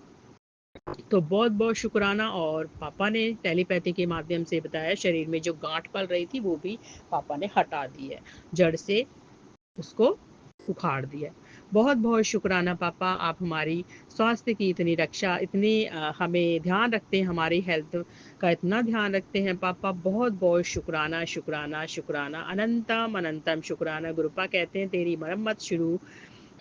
तो बहुत बहुत शुक्राना। और पापा ने टेलीपैथी के माध्यम से बताया शरीर में जो गांठ पल रही थी वो भी पापा ने हटा दी है, जड़ से उसको उखाड़ दिया। बहुत बहुत शुक्राना पापा, आप हमारी स्वास्थ्य की इतनी रक्षा, इतनी हमें ध्यान रखते हैं, हमारी हेल्थ का इतना ध्यान रखते हैं पापा। बहुत बहुत शुक्राना शुक्राना शुक्राना, अनंतम अनंतम शुक्राना। गुरुपा कहते हैं तेरी मरम्मत शुरू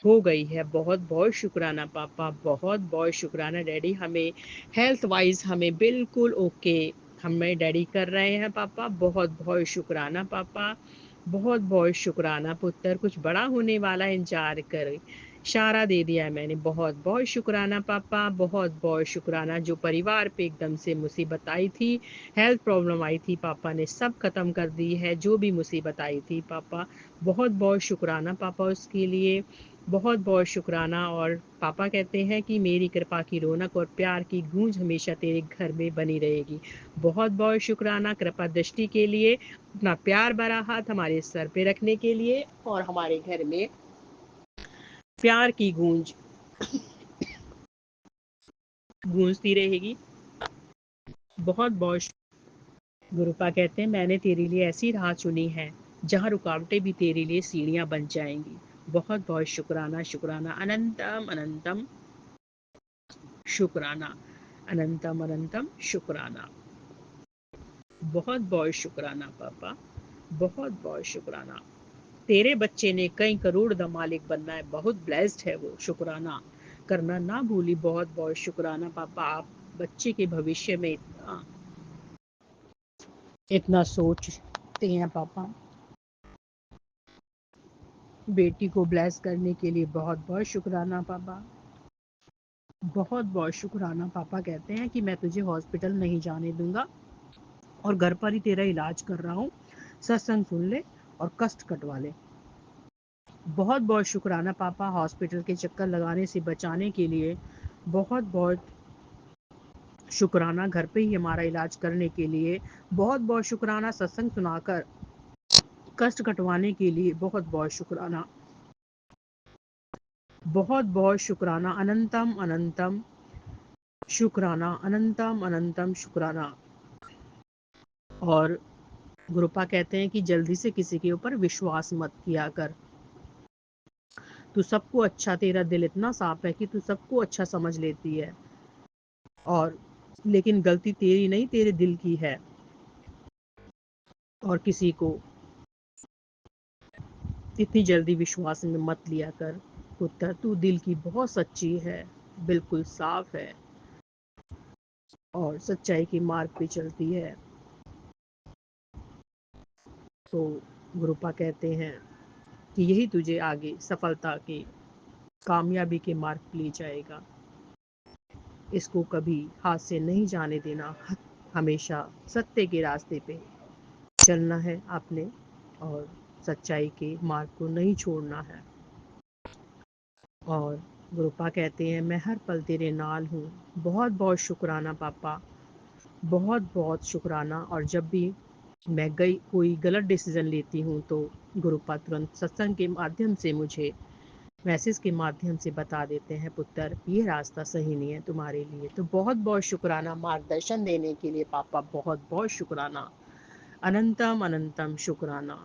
हो गई है। बहुत बहुत शुक्राना पापा, बहुत बहुत शुक्राना डैडी। हमें हेल्थ वाइज हमें बिल्कुल ओके हमें डैडी कर रहे हैं पापा। बहुत बहुत शुक्राना पापा, बहुत बहुत शुक्राना पुत्र। कुछ बड़ा होने वाला है, इंतजार कर, इशारा दे दिया है मैंने। बहुत बहुत शुक्राना पापा, बहुत बहुत शुक्राना। जो परिवार पे एकदम से मुसीबत आई थी, हेल्थ प्रॉब्लम आई थी, पापा ने सब खत्म कर दी है। जो भी मुसीबत आई थी पापा, बहुत बहुत शुक्राना पापा उसके लिए, बहुत बहुत शुक्राना। और पापा कहते हैं कि मेरी कृपा की रौनक और प्यार की गूंज हमेशा तेरे घर में बनी रहेगी। बहुत बहुत शुक्राना कृपा दृष्टि के लिए, अपना प्यार भरा हाथ हमारे सर पे रखने के लिए, और हमारे घर में प्यार की गूंज गूंजती रहेगी। बहुत बहुत गुरुपा कहते हैं मैंने तेरे लिए ऐसी राह चुनी है जहाँ रुकावटें भी तेरे लिए सीढ़ियाँ बन जाएंगी। बहुत बहुत शुक्राना शुक्राना, अनंतम अनंतम शुक्राना, अनंतम अनंतम शुक्राना। बहुत बहुत शुक्राना पापा, बहुत बहुत शुक्राना। तेरे बच्चे ने कई करोड़ का मालिक बनना है, बहुत ब्लेस्ड है वो। शुक्राना करना ना भूली। बहुत बहुत शुक्राना पापा, आप बच्चे के भविष्य में इतना सोचते हैं पापा। बेटी को ब्लेस करने के लिए बहुत बहुत शुक्राना पापा, बहुत बहुत शुक्राना। पापा कहते हैं कि मैं तुझे हॉस्पिटल नहीं जाने दूंगा और घर पर ही तेरा इलाज कर रहा हूँ। सत्संग सुन ले और कष्ट कटवा ले। बहुत बहुत शुक्राना पापा, हॉस्पिटल के चक्कर लगाने से बचाने के लिए बहुत बहुत शुक्राना। घर पे ही हमारा इलाज करने के लिए बहुत बहुत शुक्राना। सत्संग सुनाकर कष्ट कटवाने के लिए बहुत बहुत शुक्राना, बहुत बहुत शुक्राना। अनंतम अनंतम शुक्राना, अनंतम अनंतम शुक्राना। और गुरुपा कहते हैं कि जल्दी से किसी के ऊपर विश्वास मत किया कर। तू सबको अच्छा, तेरा दिल इतना साफ है कि तू सबको अच्छा समझ लेती है, और लेकिन गलती तेरी नहीं, तेरे दिल की है। और किसी को इतनी जल्दी विश्वास में मत लिया कर पुत्र। तू दिल की बहुत सच्ची है, बिल्कुल साफ है, और सच्चाई के मार्ग पे चलती है। तो गुरुपा कहते हैं कि यही तुझे आगे सफलता के, कामयाबी के मार्ग पे ले जाएगा। इसको कभी हाथ से नहीं जाने देना, हमेशा सत्य के रास्ते पे चलना है आपने, और सच्चाई के मार्ग को नहीं छोड़ना है। और गुरुपा कहते हैं मैं हर पल तेरे नाल हूँ। बहुत बहुत शुक्राना पापा, बहुत बहुत शुक्राना। और जब भी मैं कोई गलत डिसीज़न लेती हूँ तो गुरुपा तुरंत सत्संग के माध्यम से मुझे मैसेज के माध्यम से बता देते हैं पुत्र ये रास्ता सही नहीं है तुम्हारे लिए। तो बहुत बहुत शुक्राना मार्गदर्शन देने के लिए पापा, बहुत बहुत शुक्राना, अनंतम अनंतम शुक्राना।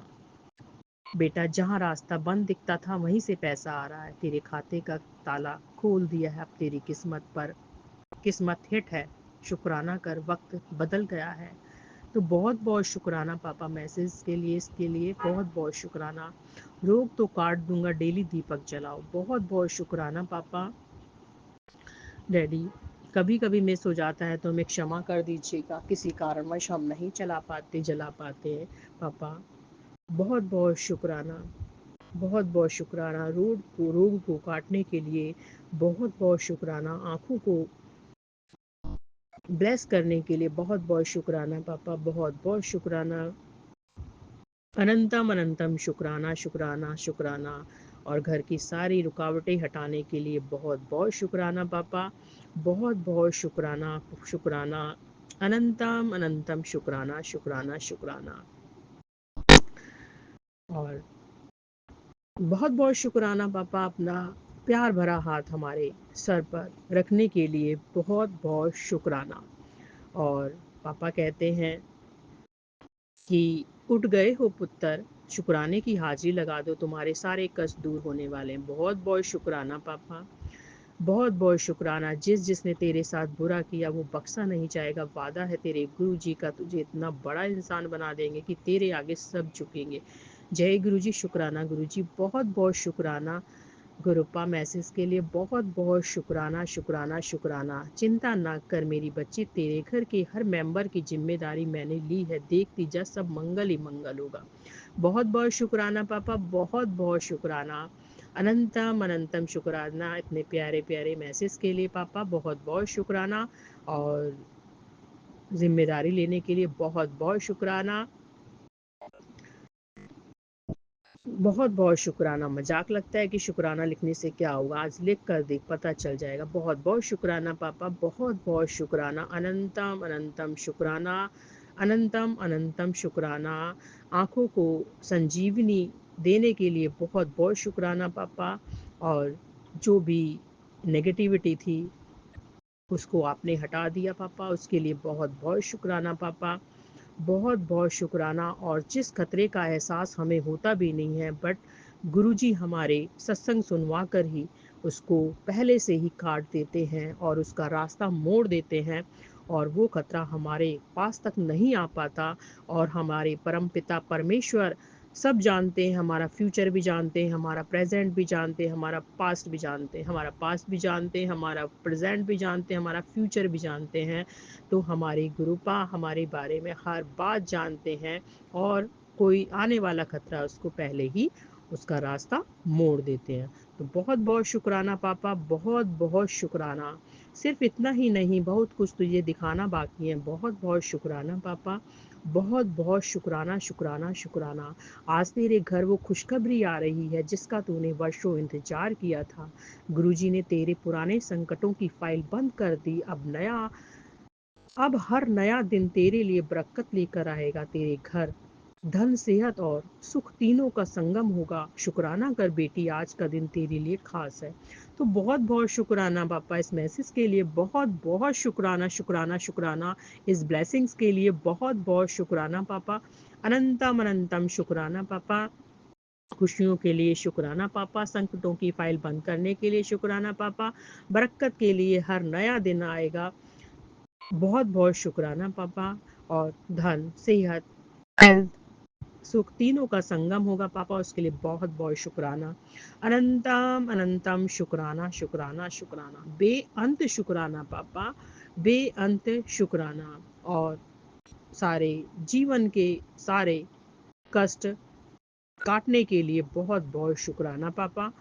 बेटा जहाँ रास्ता बंद दिखता था वहीं से पैसा आ रहा है, तेरे खाते का ताला खोल दिया है, अब तेरी किस्मत पर किस्मत हिट है, शुक्राना कर, वक्त बदल गया है। तो बहुत बहुत शुक्राना पापा मैसेज के लिए, इसके लिए बहुत बहुत शुक्राना। रोग तो काट दूंगा, डेली दीपक जलाओ, बहुत बहुत शुक्राना पापा। डैडी कभी कभी मिस हो जाता है तो हमें क्षमा कर दीजिएगा, किसी कारणवश हम नहीं जला पाते हैं पापा। बहुत बहुत शुक्राना, बहुत बहुत शुक्राना। रोग को काटने के लिए बहुत बहुत शुक्राना। आँखों को ब्लेस करने के लिए बहुत बहुत शुक्राना पापा, बहुत बहुत शुक्राना। अनंतम अनंतम शुक्राना शुक्राना शुक्राना। और घर की सारी रुकावटें हटाने के लिए बहुत बहुत शुक्राना पापा, बहुत बहुत शुक्राना शुक्राना। अनंतम अनंतम शुक्राना शुक्राना शुक्राना। और बहुत बहुत शुक्राना पापा, अपना प्यार भरा हाथ हमारे सर पर रखने के लिए बहुत बहुत शुक्राना। और पापा कहते हैं कि उठ गए हो पुत्र, शुक्राने की हाजिरी लगा दो, तुम्हारे सारे कष्ट दूर होने वाले हैं। बहुत बहुत शुक्राना पापा, बहुत बहुत शुक्राना। जिसने तेरे साथ बुरा किया वो बख्शा नहीं जाएगा। वादा है तेरे गुरु जी का, तुझे इतना बड़ा इंसान बना देंगे कि तेरे आगे सब झुकेंगे। जय गुरु जी, शुक्राना गुरु जी, बहुत बहुत शुक्राना। गुरुपा मैसेज के लिए बहुत बहुत शुक्राना शुक्राना शुक्राना। चिंता ना कर मेरी बच्ची, तेरे घर के हर मेंबर की जिम्मेदारी मैंने ली है, देखती जा सब मंगल ही मंगल होगा। बहुत बहुत शुक्राना पापा, बहुत बहुत शुक्राना। अनंतम अनंतम शुक्राना इतने प्यारे प्यारे मैसेज के लिए पापा, बहुत बहुत शुक्राना। और जिम्मेदारी लेने के लिए बहुत बहुत शुक्राना, बहुत बहुत शुक्राना। मजाक लगता है कि शुक्राना लिखने से क्या होगा, आज लिख कर देख पता चल जाएगा। बहुत बहुत शुक्राना पापा, बहुत बहुत शुक्राना। अनंतम अनंतम शुक्राना, अनंतम अनंतम शुक्राना। आँखों को संजीवनी देने के लिए बहुत बहुत शुक्राना पापा। और जो भी नेगेटिविटी थी उसको आपने हटा दिया पापा, उसके लिए बहुत बहुत शुक्राना पापा, बहुत बहुत शुक्राना। और जिस खतरे का एहसास हमें होता भी नहीं है, बट गुरुजी हमारे सत्संग सुनवा कर ही उसको पहले से ही काट देते हैं और उसका रास्ता मोड़ देते हैं, और वो खतरा हमारे पास तक नहीं आ पाता। और हमारे परमपिता परमेश्वर सब जानते हैं, हमारा फ्यूचर भी जानते हैं, हमारा प्रेजेंट भी जानते हैं, हमारा पास्ट भी जानते हैं, हमारा पास्ट भी जानते हैं, हमारा प्रेजेंट भी जानते हैं, हमारा फ्यूचर भी जानते हैं। तो हमारे गुरुपा हमारे बारे में हर बात जानते हैं, और कोई आने वाला खतरा उसको पहले ही उसका रास्ता मोड़ देते हैं। तो बहुत बहुत शुक्राना पापा, बहुत बहुत शुक्राना। सिर्फ इतना ही नहीं, बहुत कुछ तुझे दिखाना बाकी है। बहुत बहुत शुक्राना पापा, बहुत बहुत शुक्राना शुक्राना शुक्राना। आज तेरे घर वो खुशखबरी आ रही है जिसका तूने वर्षों इंतजार किया था। गुरुजी ने तेरे पुराने संकटों की फाइल बंद कर दी। अब हर नया दिन तेरे लिए बरकत लेकर आएगा। तेरे घर धन, सेहत और सुख तीनों का संगम होगा। शुक्राना कर बेटी, आज का दिन तेरे लिए खास है। तो बहुत बहुत शुक्राना पापा इस मैसेज के लिए, बहुत बहुत शुक्राना शुक्राना शुक्राना। इस ब्लेसिंग्स के लिए बहुत बहुत शुक्राना पापा, अनंतम अनंतम शुक्राना पापा। खुशियों के लिए शुक्राना पापा, संकटों की फाइल बंद करने के लिए शुक्राना पापा, बरकत के लिए हर नया दिन आएगा। बहुत बहुत शुक्राना पापा। और धन, सेहत, हेल्थ, सुख तीनों का संगम होगा पापा, उसके लिए बहुत बहुत शुक्राना। अनंतम अनंतम शुक्राना शुक्राना शुक्राना, बेअंत शुक्राना पापा, बेअंत शुक्राना। और सारे जीवन के सारे कष्ट काटने के लिए बहुत बहुत शुक्राना पापा,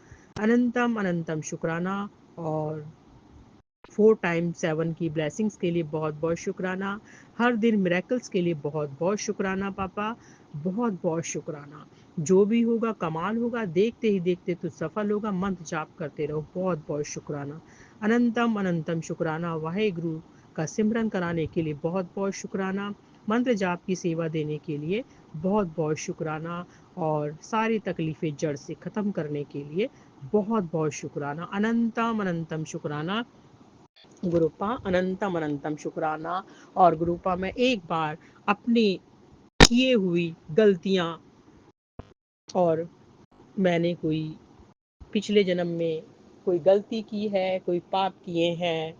अनंतम अनंतम शुक्राना। और 4 टाइम 7 की ब्लेसिंग्स के लिए बहुत बहुत शुक्राना। हर दिन मिरेकल्स के लिए बहुत बहुत शुक्राना पापा, बहुत बहुत शुक्राना। जो भी होगा कमाल होगा, देखते ही देखते तो सफल होगा। मंत्र जाप करते रहो। बहुत बहुत शुक्राना, अनंतम अनंतम शुक्राना। वाहे गुरु का सिमरन कराने के लिए बहुत बहुत शुक्राना। मंत्र जाप की सेवा देने के लिए बहुत बहुत शुक्राना, और सारी तकलीफ़ें जड़ से ख़त्म करने के लिए बहुत बहुत शुक्राना, अनंतम अनंतम शुक्राना गुरुपा, अनंतम अनंतम शुक्राना। और गुरुपा मैं एक बार अपनी किए हुई गलतियाँ, और मैंने कोई पिछले जन्म में कोई गलती की है, कोई पाप किए हैं,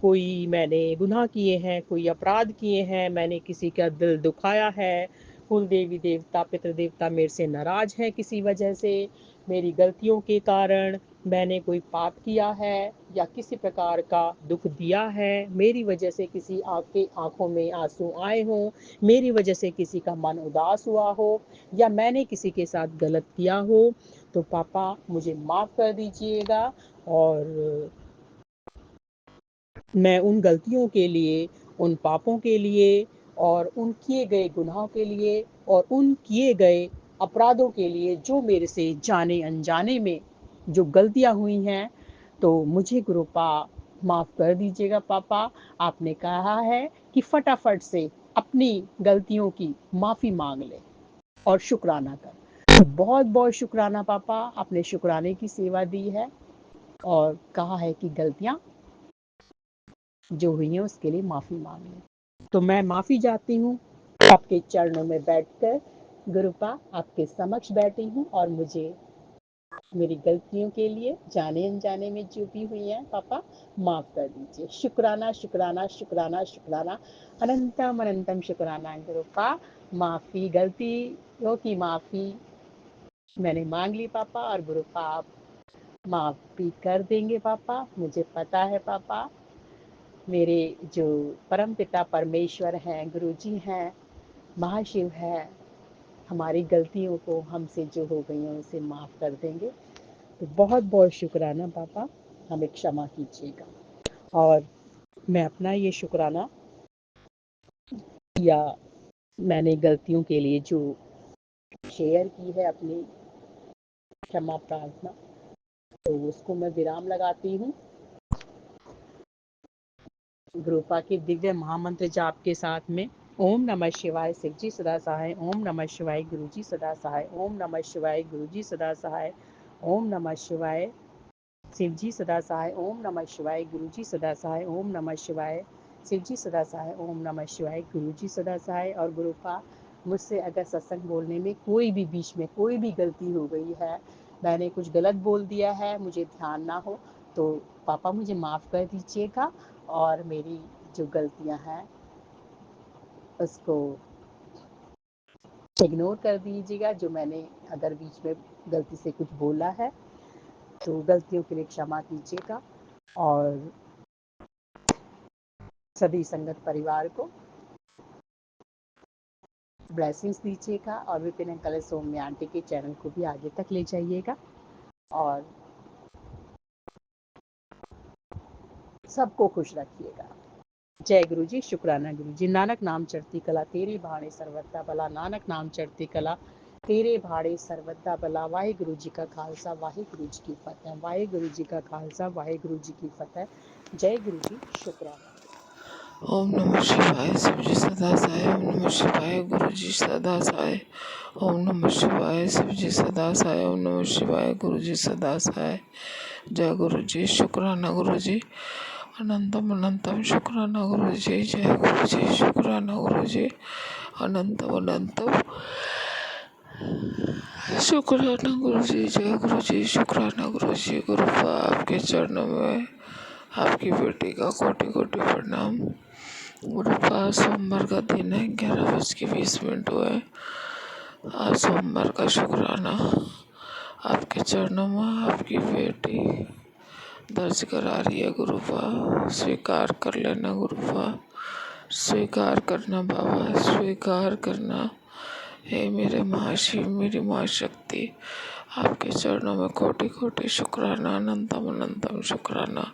कोई मैंने गुनाह किए हैं, कोई अपराध किए हैं, मैंने किसी का दिल दुखाया है, कुल देवी देवता पितृ देवता मेरे से नाराज हैं किसी वजह से, मेरी गलतियों के कारण मैंने कोई पाप किया है या किसी प्रकार का दुख दिया है, मेरी वजह से किसी के आंखों में आंसू आए हों, मेरी वजह से किसी का मन उदास हुआ हो, या मैंने किसी के साथ गलत किया हो, तो पापा मुझे माफ़ कर दीजिएगा। और मैं उन गलतियों के लिए, उन पापों के लिए, और उन किए गए गुनाहों के लिए, और उन किए गए अपराधों के लिए जो मेरे से जाने अनजाने में जो गलतियां हुई हैं, तो मुझे गुरुपा माफ़ कर दीजिएगा पापा। आपने कहा है कि फटाफट से अपनी गलतियों की माफ़ी मांग ले और शुक्राना कर। तो बहुत बहुत शुक्राना पापा, आपने शुक्राने की सेवा दी है और कहा है कि गलतियां जो हुई हैं उसके लिए माफ़ी मांग लें। तो मैं माफ़ी चाहती हूँ, आपके चरणों में बैठकर गुरुपा आपके समक्ष बैठी हूँ, और मुझे मेरी गलतियों के लिए जाने अनजाने में जो भी हुई हैं पापा माफ़ कर दीजिए। शुक्राना शुक्राना शुक्राना शुक्राना, अनंतम अनंतम शुक्राना गुरुपा। माफ़ी, गलतियों की माफ़ी मैंने मांग ली पापा, और गुरुपा आप माफ़ भी कर देंगे पापा, मुझे पता है पापा। मेरे जो परमपिता परमेश्वर हैं, गुरुजी हैं, महाशिव है, हमारी गलतियों को हमसे जो हो गई हैं उसे माफ़ कर देंगे। तो बहुत बहुत शुक्राना पापा, हमें क्षमा कीजिएगा। और मैं अपना ये शुक्राना, या मैंने गलतियों के लिए जो शेयर की है अपनी क्षमा प्रार्थना, तो उसको मैं विराम लगाती हूँ गुरुपा के दिव्य महामंत्र जाप के साथ में। ओम नमः शिवाय, शिव जी सदा सहाय। ओम नमः शिवाय, गुरु जी सदा सहाय। ओम नमः शिवाय, गुरु जी सदा सहाय। ओम नमः शिवाय, शिव जी सदा सहाय। ओम नमः शिवाय, गुरु जी सदा सहाय। ओम नमः शिवाय, शिव जी सदा सहाय। ओम नमः शिवाय, गुरु जी सदा सहाय। और गुरुपा, मुझसे अगर सत्संग बोलने में कोई भी बीच में कोई भी गलती हो गई है, मैंने कुछ गलत बोल दिया है, मुझे ध्यान ना हो, तो पापा मुझे माफ़ कर दीजिएगा, और मेरी जो गलतियां हैं उसको इग्नोर कर दीजिएगा। जो मैंने अगर बीच में गलती से कुछ बोला है तो गलतियों के लिए क्षमा कीजिएगा, और सभी संगत परिवार को ब्लेसिंग्स दीजिएगा, और विपिन अंकल सौम्य आंटी के चैनल को भी आगे तक ले जाइएगा, और सबको खुश रखिएगा। जय गुरु जी, शुक्राना गुरु जी। नानक नाम चढ़ती कला तेरे भाड़े सर्वदा भला, नानक नाम चढ़ती कला तेरे भाड़े सर्वदा भला। वाहे गुरु जी का खालसा, वाहे गुरु जी की फतेह। वाहे गुरु जी का खालसा, वाहे गुरु जी की फतेह। जय गुरु जी, शुक्राना। ओम नमः शिवाय, शिव जी सदा सहाय। ओम नमः शिवाय, गुरु जी सदा सहाय। ओम नमः शिवाय, शिव जी सदा सहाय। ओम नमः शिवाय, गुरु जी सदा सहाय। जय गुरु जी, शुक्राना गुरु जी, अनंतम अनंतम शुक्राना गुरु जी। जय गुरु जी, शुक्राना गुरु जी, अनंतम अनंतम शुक्राना गुरु जी। जय गुरु जी, शुक्राना गुरु जी। गुरुपा आपके चरणों में आपकी बेटी का कोटि कोटि प्रणाम। गुरुपा, सोमवार का दिन है, 11:20 हुए। आज सोमवार का शुक्राना आपके चरणों में आपकी बेटी दर्ज करा रही है गुरुपा। स्वीकार कर लेना गुरुपा, स्वीकार करना बाबा, स्वीकार करना। हे मेरे महाशिव, मेरी महाशक्ति, आपके चरणों में कोटि कोटि शुक्राना, अनंतम अनंतम शुक्राना।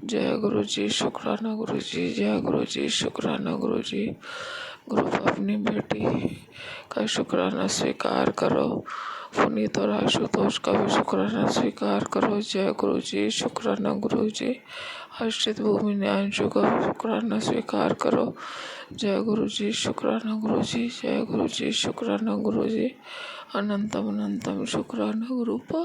जय गुरु जी, शुक्राना गुरु जी। जय गुरु जी, शुक्राना गुरु जी। गुरु अपनी बेटी का शुक्राना स्वीकार करो, पुनीत और आशुतोष का भी शुक्राना स्वीकार करो। जय गुरु जी, शुक्राना गुरु जी। हर्षित भूमि न्यांशु का भी शुक्राना स्वीकार करो। जय गुरु जी, शुक्राना गुरु जी, जय गुरु जी, शुक्राना गुरु जी, अनंतम अनंतम शुक्राना गुरु पा।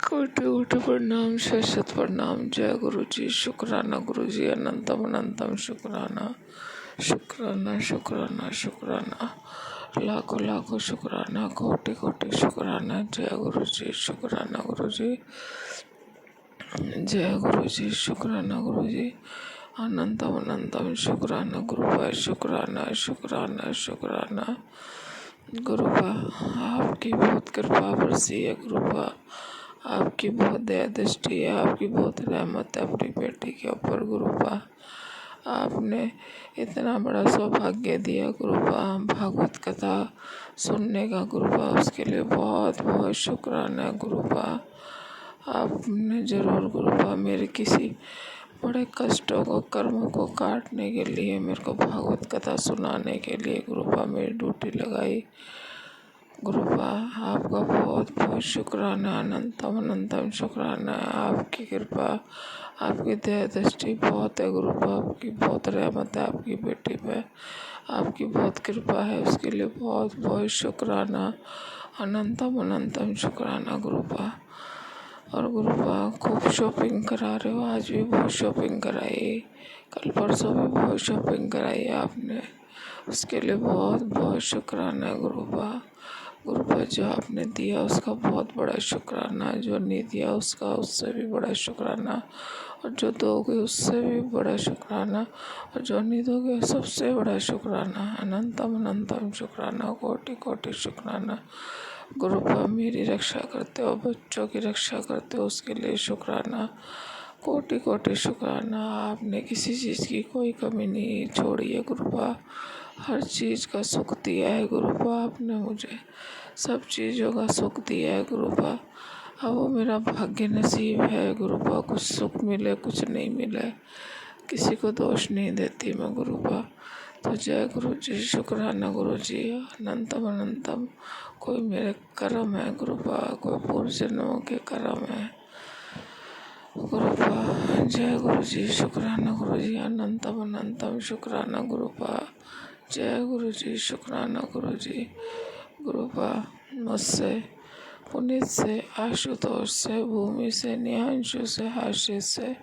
कोटि कोटि प्रणाम, शत प्रणाम। जय गुरु जी, शुक्राना गुरु जी, अनंतम अनंतम शुक्राना, शुक्राना शुक्राना शुक्राना, लाखों लाखों शुक्राना, कोटि कोटि शुक्राना। जय गुरु जी, शुक्राना गुरु जी, जय गुरु जी, शुक्राना गुरु जी, अनंतम अनंतम शुक्राना गुरुपा, शुक्राना शुक्राना शुक्राना गुरुपा। आपकी बहुत कृपा बरसी है गुरुपा, आपकी बहुत दया दृष्टि है, आपकी बहुत रहमत है अपनी बेटी के ऊपर गुरुपा। आपने इतना बड़ा सौभाग्य दिया गुरुपा भागवत कथा सुनने का गुरुपा, उसके लिए बहुत बहुत शुक्राना गुरुपा। आपने जरूर गुरुपा मेरे किसी बड़े कष्टों को कर्मों को काटने के लिए मेरे को भागवत कथा सुनाने के लिए गुरुपा मेरी ड्यूटी लगाई गुरुपा। आपका बहुत बहुत शुक्राना, अनंतम अनंतम शुक्राना। आपकी कृपा आपकी दया दृष्टि बहुत है गुरुपा, आपकी बहुत रहमत है आपकी बेटी पे, आपकी बहुत कृपा है, उसके लिए बहुत बहुत शुक्राना, अनंतम अनंतम शुक्राना गुरुपा। और गुरुपा खूब शॉपिंग करा रहे हो, आज भी बहुत शॉपिंग कराई, कल परसों भी बहुत शॉपिंग कराई आपने, उसके लिए बहुत बहुत शुक्राना गुरुपा। गुरुपा जो आपने दिया उसका बहुत बड़ा शुक्राना, जो नहीं दिया उसका उससे भी बड़ा शुक्राना, और जो दोगे उससे भी बड़ा शुक्राना, और जो नहीं दोगे सबसे बड़ा शुक्राना, अनंतम अनंतम शुक्राना, कोटि कोटि शुक्राना गुरुपा। मेरी रक्षा करते हो, बच्चों की रक्षा करते हो, उसके लिए शुक्राना, कोटि कोटि शुक्राना। आपने किसी चीज़ की कोई कमी नहीं छोड़ी है गुरुपा, हर चीज़ का सुख दिया है गुरुपा आपने मुझे, सब चीज़ों का सुख दिया है गुरुपा। अब वो मेरा भाग्य नसीब है गुरुपा, कुछ सुख मिले कुछ नहीं मिले, किसी को दोष नहीं देती मैं गुरुपा। तो जय गुरु जी, शुक्राना गुरु जी, अनंतम अनंतम। कोई मेरे कर्म है गुरुपा, कोई पूर्व जन्मों के कर्म है गुरुपा। जय गुरु जी, शुक्राना गुरु जी, अनंतम अनंतम शुक्राना गुरुपा। जय गुरु जी, शुक्राना गुरु जी गुरुपा। मुझसे पुनीत से, आशुतोष से, भूमि से, नियांशु से, आशीष से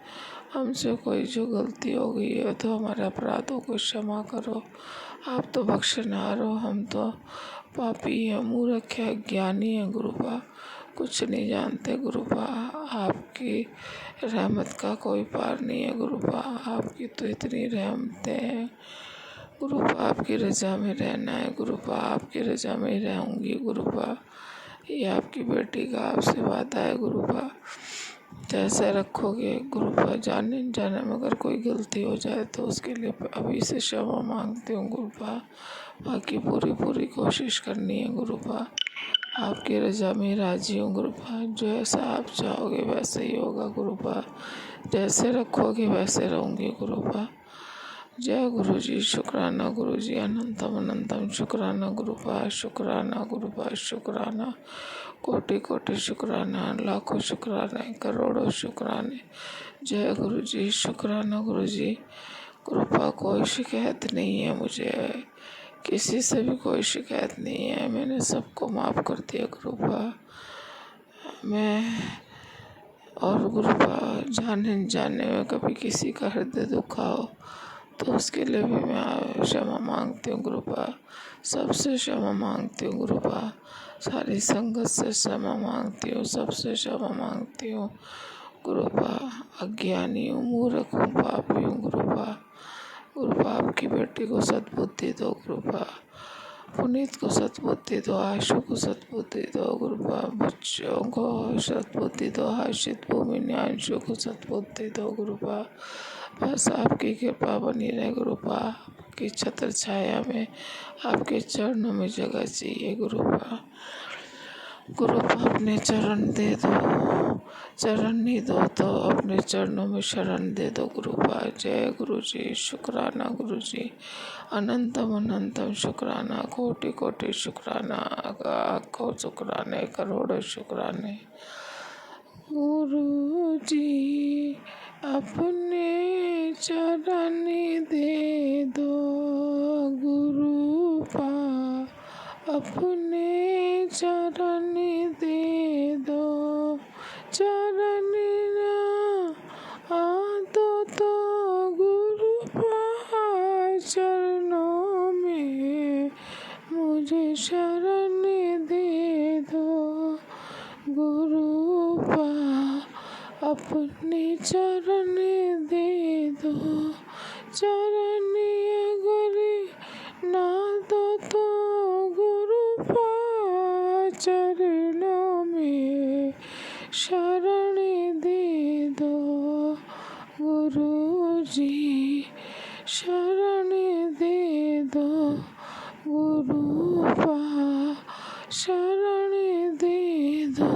हमसे कोई जो गलती हो गई है तो हमारे अपराधों को क्षमा करो। आप तो बख्शनार हो, हम तो पापी हैं, मूर्ख है, ज्ञानी है गुरुपा, कुछ नहीं जानते गुरुपा। आपकी रहमत का कोई पार नहीं है गुरुपा, आपकी तो इतनी रहमतें हैं गुरुपा। आपकी रजा में रहना है गुरुपा, आपकी रजा में ही रहूँगी गुरुपा, ये आपकी बेटी का आपसे वादा है गुरुपा। जैसे रखोगे गुरुपा, जाने जाने में अगर कोई गलती हो जाए तो उसके लिए अभी से क्षमा मांगती हूँ गुरुपा, बाकी पूरी पूरी कोशिश करनी है गुरुपा। आपकी रजा में राजी हूँ गुरुपा, जैसा आप चाहोगे वैसे ही होगा गुरुपा, जैसे रखोगे वैसे रहूँगी गुरुपा। जय गुरु जी, शुक्राना गुरु जी, अनंतम अनंतम शुक्राना गुरुपा, शुक्राना गुरुपा, शुक्राना, कोटि कोटि शुक्राना, लाखों शुक्राने, करोड़ों शुक्राने। जय गुरु जी, शुक्राना गुरु जी गुरुपा। कोई शिकायत नहीं है मुझे, किसी से भी कोई शिकायत नहीं है, मैंने सबको माफ़ कर दिया गुरुपा। मैं और गुरुपा जाने जाने में कभी किसी का हृदय दुखा हो तो उसके लिए भी मैं क्षमा मांगती हूँ गुरुपा, सबसे क्षमा मांगती हूँ गुरुपा, सारी संगत से क्षमा मांगती हूँ, सबसे क्षमा मांगती हूँ गुरुपा। अज्ञानी हूँ, मूर्ख हूँ, पापी हूँ गुरुपा। गुरुपा आपकी बेटी को सद्बुद्धि दो गुरुपा, पुनीत को सद्बुद्धि दो, आशु को सद्बुद्धि दो गुरुपा, बच्चों को सद्बुद्धि दो, आशित भूमि न्यांशु को सद्बुद्धि दो गुरुपा। बस आपकी कृपा बनी रहे गुरुपा, आपकी छत्र छाया में आपके चरणों में जगह चाहिए गुरुपा। गुरुपा अपने चरण दे दो, चरण नहीं दो तो अपने चरणों में शरण दे दो गुरुपा। जय गुरु जी, शुक्राना गुरु जी, अनंतम अनंतम शुक्राना, कोटि कोटि शुक्राना, लाखों शुक्राने, करोड़ों शुक्राने गुरु जी। अपने चरण दे दो गुरु पा अपने चरण दे दो चरण तो गुरु पा चरणों में मुझे शरण दे दो गुरु पा अपने चरण दे दो चरण अगर ना दो तो गुरु पा चरणों में शरण दे दो गुरु जी शरण दे दो गुरु पा शरण दे दो।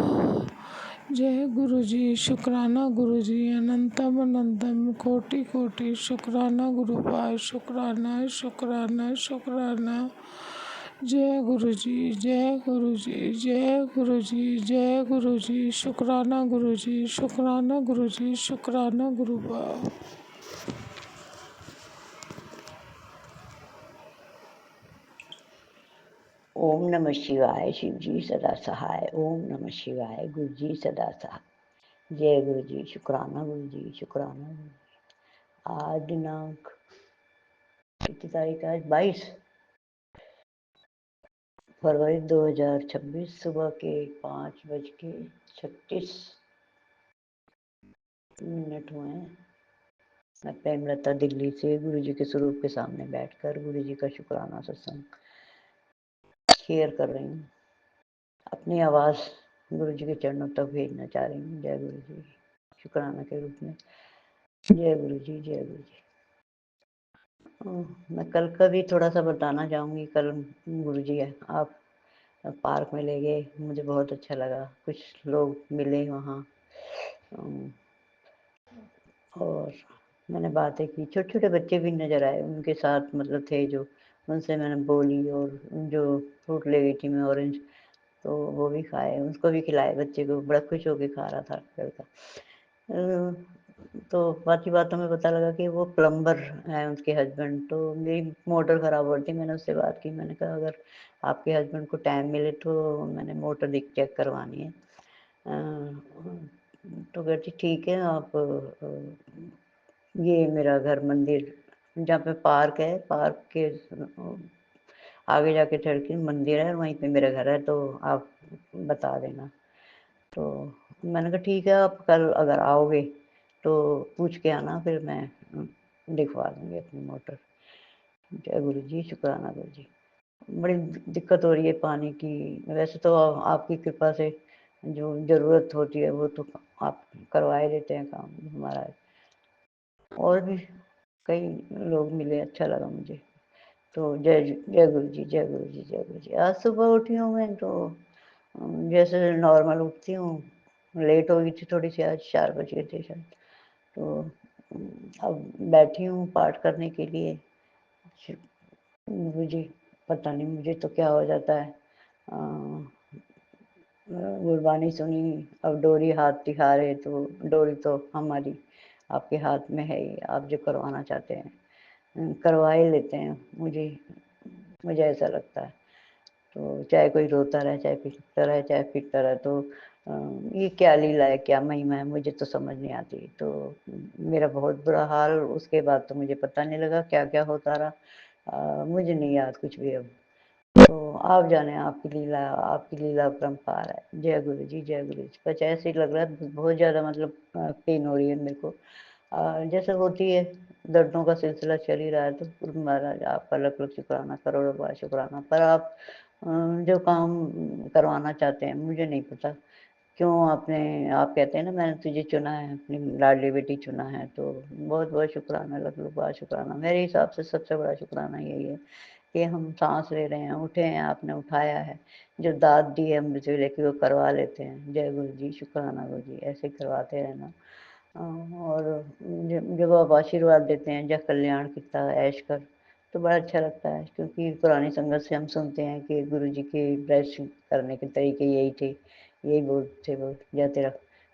जय गुरु जी। शुक्राना गुरु जी। अनंतम अनंतम कोटि कोटि शुक्राना गुरु पाए शुक्राना शुक्राना शुक्राना। जय गुरु जी जय गुरु जी जय गुरु जी जय गुरु जी। शुक्राना गुरु जी शुक्राना गुरु जी शुक्राना गुरु पाए। ओम नमः शिवाय। शिव जी सदा सहाय। ओम नमः शिवाय। गुरु जी सदा सहाय। जय गुरु जी। शुक्राना गुरु जी शुक्राना गुरु जी। आज दिनांक कितनी तारीख है? 22 फरवरी 2026 सुबह के 5:36 हुए हैं। मैं प्रेमलता दिल्ली से गुरु जी के स्वरूप के सामने बैठकर गुरु जी का शुक्राना सत्संग शेयर कर रही हूँ। अपनी आवाज़ गुरु जी के चरणों तक भेजना चाह रही हूँ। जय गुरु जी। शुक्राना के रूप में जय गुरु जी जय गुरु जी। मैं कल का भी थोड़ा सा बताना चाहूँगी। कल गुरु जी आप पार्क में ले गए, मुझे बहुत अच्छा लगा। कुछ लोग मिले वहाँ और मैंने बातें की। छोटे छोटे बच्चे भी नज़र आए, उनके साथ मतलब थे जो, उनसे मैंने बोली। और जो फ्रूट ले गई थी मैं ऑरेंज, तो वो भी खाए, उसको भी खिलाए। बच्चे को बड़ा खुश होकर खा रहा था लड़का। तो बाकी बातों में पता लगा कि वो प्लम्बर है उसके हस्बैंड। तो मेरी मोटर ख़राब हो रही थी, मैंने उससे बात की। मैंने कहा अगर आपके हस्बैंड को टाइम मिले तो मैंने मोटर चेक करवानी है। तो कहती ठीक है आप ये मेरा घर मंदिर जहाँ पे पार्क है, पार्क के आगे जाके थोड़ी के मंदिर है, वहीं पे मेरा घर है, तो आप बता देना। तो मैंने कहा ठीक है, आप कल अगर आओगे तो पूछ के आना, फिर मैं दिखवा दूँगी अपनी मोटर। जय गुरु जी। शुक्राना गुरु जी। बड़ी दिक्कत हो रही है पानी की। वैसे तो आपकी कृपा से जो ज़रूरत होती है वो तो आप करवाए देते हैं काम हमारा। और भी कई लोग मिले, अच्छा लगा मुझे। तो जय जय गुरु जी जय गुरु जी जय गुरु जी। आज सुबह उठी हूँ मैं तो जैसे नॉर्मल उठती हूँ, लेट हो गई थी थोड़ी सी, आज 4 बज गए थे शायद। तो अब बैठी हूँ पाठ करने के लिए। मुझे पता नहीं मुझे तो क्या हो जाता है। गुरबानी सुनी, अब डोरी हाथ दिखारे, तो डोरी तो हमारी आपके हाथ में है ही। आप जो करवाना चाहते हैं करवा ही लेते हैं। मुझे ऐसा लगता है। तो चाहे कोई रोता रहे, चाहे पिटता रहे, चाहे पीटता रहे, तो ये क्या लीला है, क्या महिमा है, मुझे तो समझ नहीं आती। तो मेरा बहुत बुरा हाल, उसके बाद तो मुझे पता नहीं लगा क्या क्या होता रहा। मुझे नहीं याद कुछ भी अब। तो आप जाने, आपकी लीला अपरंपार है। जय गुरु जी जय गुरु जी। कुछ ऐसे ही लग रहा है, बहुत ज़्यादा मतलब पेन हो रही है मेरे को। जैसे होती है, दर्दों का सिलसिला चल ही रहा है। तो गुरु महाराज आपका लख लख शुक्राना, करोड़ों बार शुक्राना। पर आप जो काम करवाना चाहते हैं, मुझे नहीं पता क्यों आप कहते हैं ना मैंने तुझे चुना है, अपनी लाडली बेटी चुना है। तो बहुत बहुत शुक्राना, लख लख बार शुक्राना। मेरे हिसाब से सबसे बड़ा शुक्राना यही है कि हम सांस ले रहे हैं, उठे हैं, आपने उठाया है। जो दाद दी है मुझे लेके वो करवा लेते हैं। जय गुरु जी। शुक्राना गुरु जी। ऐसे करवाते रहना। और जब आप आशीर्वाद देते हैं, जब कल्याण किता ऐश कर, तो बड़ा अच्छा लगता है। क्योंकि पुरानी संगत से हम सुनते हैं कि गुरु जी के ब्लेसिंग करने के तरीके यही थे, यही बोलते थे वो, या तेरा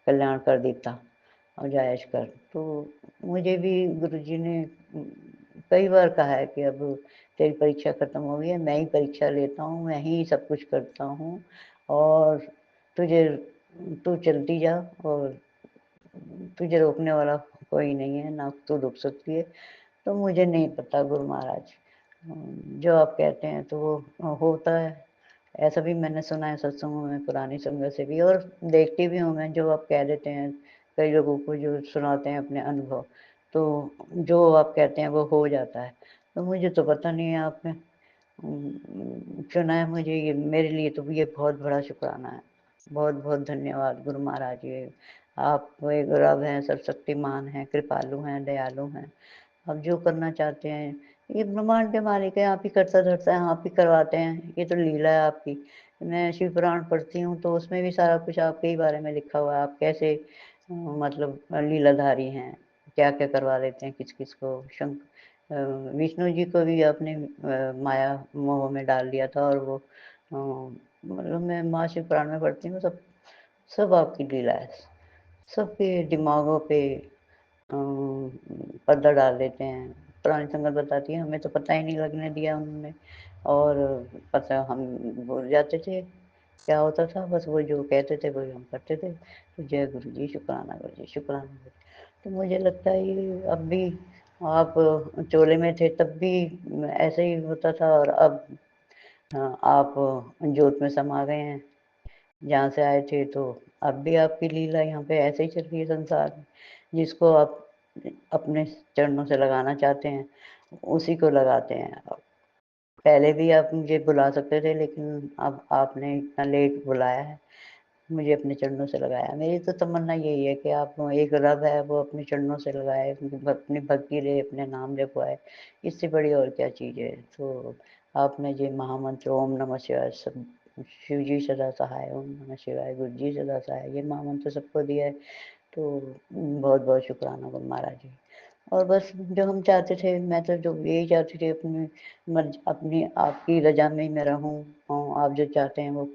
कल्याण कर देता। और जायज़ कर। तो मुझे भी गुरुजी ने कई बार कहा है कि अब तेरी परीक्षा ख़त्म हो गई है, मैं ही परीक्षा लेता हूँ, मैं ही सब कुछ करता हूँ और तुझे तू चलती जा और तुझे रोकने वाला कोई नहीं है, ना तू रुक सकती है। तो मुझे नहीं पता गुरु महाराज, जो आप कहते हैं तो वो होता है। ऐसा भी मैंने सुना है सत्संगों में, पुरानी संगत से भी, और देखती भी हूँ मैं, जो आप कह देते हैं कई लोगों को जो सुनाते हैं अपने अनुभव, तो जो आप कहते हैं वो हो जाता है। तो मुझे तो पता नहीं है, आपने चुना है मुझे, ये मेरे लिए तो ये बहुत बड़ा शुक्राना है। बहुत बहुत धन्यवाद गुरु महाराज। ये आप एक रब हैं, सर्वशक्तिमान हैं, कृपालु हैं, दयालु हैं। आप जो करना चाहते हैं, ये ब्रह्मांड के मालिक है, आप ही करता धरता है, आप ही करवाते हैं, ये तो लीला है आपकी। मैं शिव पुराण पढ़ती हूँ तो उसमें भी सारा कुछ आपके ही बारे में लिखा हुआ है, आप कैसे मतलब लीलाधारी हैं, क्या क्या करवा लेते हैं किस किस को। विष्णु जी को भी आपने माया मोह में डाल दिया था, और वो मतलब मैं माँ शिव पुराण में पढ़ती हूँ, सब सब आपकी लीला है। सबके दिमागों पे पर्दा डाल देते हैं। पुरानी संगत बताती है, हमें तो पता ही नहीं लगने दिया उन्होंने, और पता हम भूल जाते थे क्या होता था, बस वो जो कहते थे वही हम करते थे। तो जय गुरु जी, शुक्राना गुरु जी, शुक्राना गुरु जी। तो मुझे लगता है ये अब भी आप चोले में थे तब भी ऐसे ही होता था, और अब आप जोत में समा गए हैं जहाँ से आए थे, तो अब भी आपकी लीला यहाँ पे ऐसे ही चल रही है संसार में। जिसको आप अपने चरणों से लगाना चाहते हैं उसी को लगाते हैं। पहले भी आप मुझे बुला सकते थे, लेकिन अब आपने इतना लेट बुलाया है, मुझे अपने चरणों से लगाया। मेरी तो तमन्ना यही है कि आप एक रब है वो अपने चरणों से लगाए, अपनी भक्ति ले, अपने नाम जपवाए, इससे बड़ी और क्या चीज़ है। तो आपने जो महामंत्र ओम नमः शिवाय, सब शिव जी सदा सहाय, ओम नमः शिवाय, गुरु जी सदा सहाय, ये महामंत्र सबको दिया है। तो बहुत बहुत शुक्राना गुरु महाराज जी। और बस जो हम चाहते थे, मैं तो जो यही चाहती थी, अपनी अपनी आपकी रजा में ही मैं रहूँ, आप जो चाहते हैं वो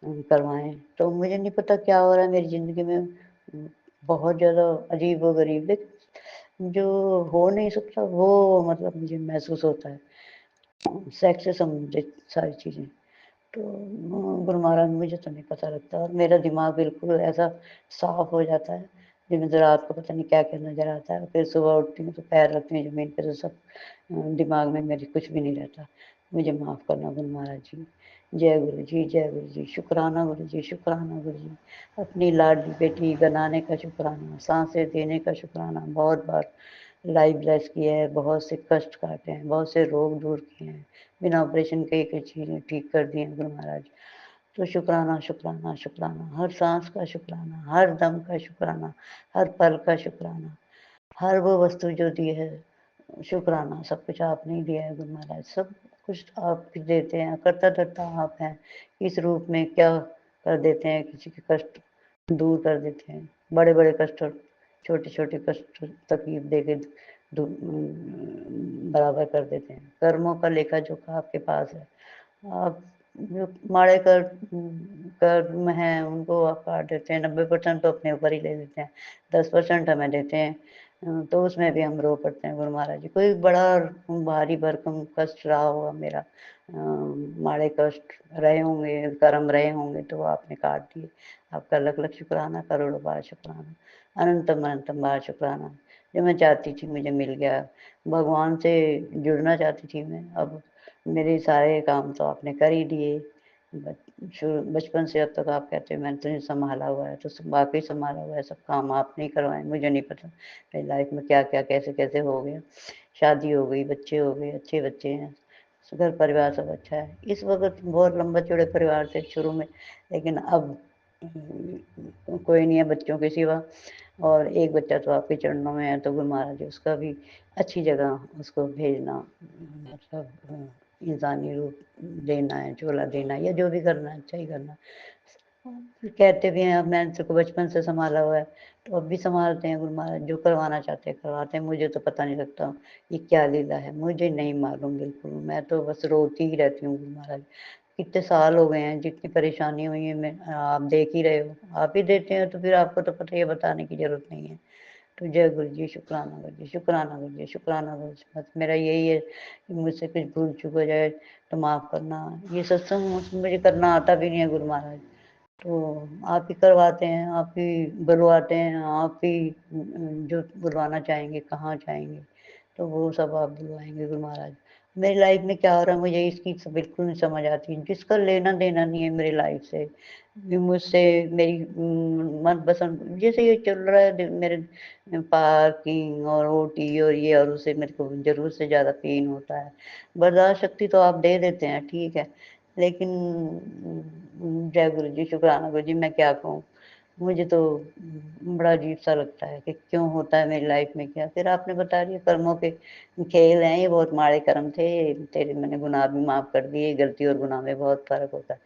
करवाएं। तो मुझे नहीं पता क्या हो रहा है मेरी ज़िंदगी में, बहुत ज़्यादा अजीब व गरीब, लेकिन जो हो नहीं सकता वो मतलब मुझे महसूस होता है, सेक्स से संबंधित सारी चीज़ें। तो गुरु महाराज मुझे तो नहीं पता लगता, और मेरा दिमाग बिल्कुल ऐसा साफ हो जाता है, दिन रात को पता नहीं क्या क्या नज़र आता है। फिर सुबह उठती हूँ तो पैर रखती हूँ ज़मीन पे, तो सब दिमाग में मेरे कुछ भी नहीं रहता। मुझे माफ़ करना गुरु महाराज जी। जय गुरु जी, जय गुरु जी, शुक्राना गुरु जी, शुक्राना गुरु जी। अपनी लाडली बेटी बनाने का शुक्राना, सांसें देने का शुक्राना, बहुत बार लाइफ ब्लेस किया है, बहुत से कष्ट काटे हैं, बहुत से रोग दूर किए हैं, बिना ऑपरेशन के कई चीज़ें ठीक कर दी हैं गुरु महाराज। तो शुक्राना, शुक्राना, शुक्राना, हर सांस का शुक्राना, हर दम का शुक्राना, हर पल का शुक्राना, हर वो वस्तु जो दी है शुक्राना। सब कुछ आपने ही दिया है गुरु महाराज, सब कुछ आप ही देते हैं, करता धरता आप हैं। इस रूप में क्या कर देते हैं, किसी के कष्ट दूर कर देते हैं, बड़े बड़े कष्ट और छोटे छोटे कष्ट तकलीफ दे के बराबर कर देते हैं। कर्मों का लेखा जोखा आपके पास है। आप जो माड़े कर्म हैं उनको आप काट देते हैं, 90% तो अपने ऊपर ही ले लेते हैं, 10% हमें देते हैं। तो उसमें भी हम रो पड़ते हैं गुरु महाराज जी। कोई बड़ा भारी भरकम कष्ट रहा होगा मेरा, माड़े कष्ट रहे होंगे, कर्म रहे होंगे, तो वो आपने काट दिए। आपका लख लख शुक्राना, करोड़ों बार शुक्राना, अनंतम अनंतम बार शुक्राना। जो मैं चाहती थी मुझे मिल गया, भगवान से जुड़ना चाहती थी मैं, अब मेरे सारे काम तो आपने कर ही दिए। बचपन से अब तक आप कहते हो मैंने तुझे संभाला हुआ है, तो वाकई संभाला हुआ है, सब काम आपने ही करवाए। मुझे नहीं पता मेरी लाइफ में क्या क्या कैसे कैसे हो गया। शादी हो गई, बच्चे हो गए, अच्छे बच्चे हैं, घर परिवार सब अच्छा है। इस वक्त बहुत लंबा चौड़े परिवार थे शुरू में, लेकिन अब कोई नहीं है बच्चों के सिवा, और एक बच्चा तो आपके चरणों में है। तो गुरु महाराज उसका भी अच्छी जगह उसको भेजना, मतलब इंसानी रूप देना है, झोला देना है, या जो भी करना है अच्छा ही करना है। कहते भी हैं अब मैंने इसको बचपन से संभाला हुआ है, तो अब भी संभालते हैं गुरु महाराज, जो करवाना चाहते हैं करवाते हैं। मुझे तो पता नहीं लगता ये क्या लीला है, मुझे नहीं मालूम बिल्कुल। मैं तो बस रोती ही रहती हूँ गुरु महाराज। कितने साल हो गए हैं, जितनी परेशानी हुई है, मैं आप देख ही रहे हो, आप ही देते हैं, तो फिर आपको तो पता ही है, बताने की ज़रूरत नहीं है। तो जय गुरु जी, शुक्राना गुरु जी, शुक्राना गुरु जी, शुक्राना गुरु जी। बस मेरा यही है कि मुझसे कुछ भूल चूक हो जाए तो माफ़ करना। ये सत्संग मुझे करना आता भी नहीं है गुरु महाराज, तो आप ही करवाते हैं, आप ही बुलवाते हैं, आप ही जो बुलवाना चाहेंगे, कहाँ चाहेंगे, तो वो सब आप बुलवाएँगे गुरु महाराज। मेरी लाइफ़ में क्या हो रहा है मुझे इसकी बिल्कुल नहीं समझ आती, जिसका लेना-देना नहीं है मेरी लाइफ़ से, मुझसे मेरी मनपसंद जैसे ये चल रहा है मेरे पार्किंग और ओटी और ये और उससे मेरे को ज़रूरत से ज़्यादा पेन होता है। बर्दाश्त शक्ति तो आप दे देते हैं, ठीक है, लेकिन जय गुरु जी, शुक्राना गुरु जी, मैं क्या कहूँ? मुझे तो बड़ा अजीब-सा लगता है कि क्यों होता है मेरी लाइफ़ में क्या? फिर आपने बता दिया कर्मों के खेल हैं, ये बहुत माड़े कर्म थे, तेरे मैंने गुनाह भी माफ़ कर दिए, गलती और गुनाह में बहुत फ़र्क होता है।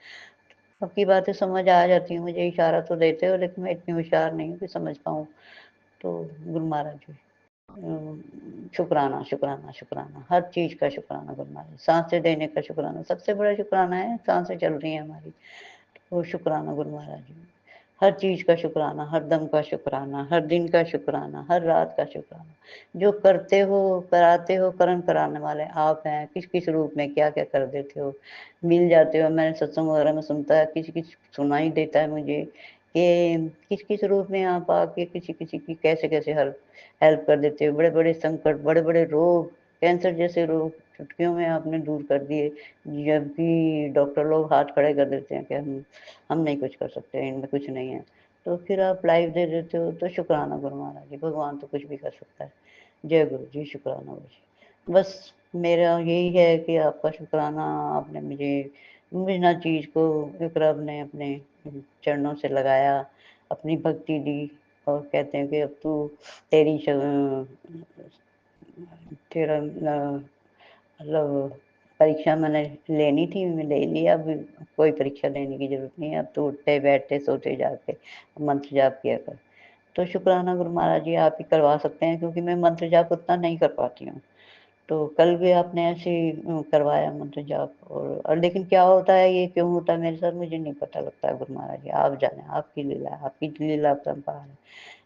आपकी बातें समझ आ जाती हैं, मुझे इशारा तो देते हो लेकिन मैं इतनी होशियार नहीं हूँ कि समझ पाऊँ। तो गुरु महाराज जी शुक्राना, शुक्राना, शुक्राना, हर चीज़ का शुक्राना गुरु महाराज, साँसें देने का शुक्राना, सबसे बड़ा शुक्राना है साँसें चल रही हैं हमारी, तो शुक्राना गुरु महाराज जी। हर चीज़ का शुक्राना, हर दम का शुक्राना, हर दिन का शुक्राना, हर रात का शुक्राना। जो करते हो, कराते हो, कर्म कराने वाले आप हैं, किस-किस रूप में क्या-क्या कर देते हो, मिल जाते हो। मैंने सत्संग वगैरह में सुनता है, किसी-किसी सुनाई देता है मुझे कि किस-किस रूप में आप आके किसी-किसी की कैसे-कैसे हेल्प कर देते हो। बड़े-बड़े संकट, बड़े-बड़े रोग, कैंसर जैसे रोग चुटकियों में आपने दूर कर दिए, जबकि डॉक्टर लोग हाथ खड़े कर देते हैं कि हम नहीं कुछ कर सकते, इनमें कुछ नहीं है। तो फिर आप लाइफ दे देते हो, तो शुक्राना गुरु महाराज जी, भगवान तो कुछ भी कर सकता है। जय गुरु जी, शुक्राना गुरु जी। बस मेरा यही है कि आपका शुक्राना, आपने मुझे ना चीज़ को एक रब ने अपने चरणों से लगाया, अपनी भक्ति दी और कहते हैं कि अब तू तेरी तेरा मतलब परीक्षा मैंने लेनी थी, मैं ले लिया, अब कोई परीक्षा लेने की ज़रूरत नहीं है, अब तो उठते, बैठते, सोते, जागते मंत्र जाप किया कर। तो शुक्राना गुरु महाराज जी, आप ही करवा सकते हैं क्योंकि मैं मंत्र जाप उतना नहीं कर पाती हूँ। तो कल भी आपने ऐसे ही करवाया मंत्र जाप और लेकिन क्या होता है, ये क्यों होता है मेरे साथ मुझे नहीं पता लगता है गुरु महाराज जी, आप जाने, आपकी लीला है, आपकी लीला अपरंपार है।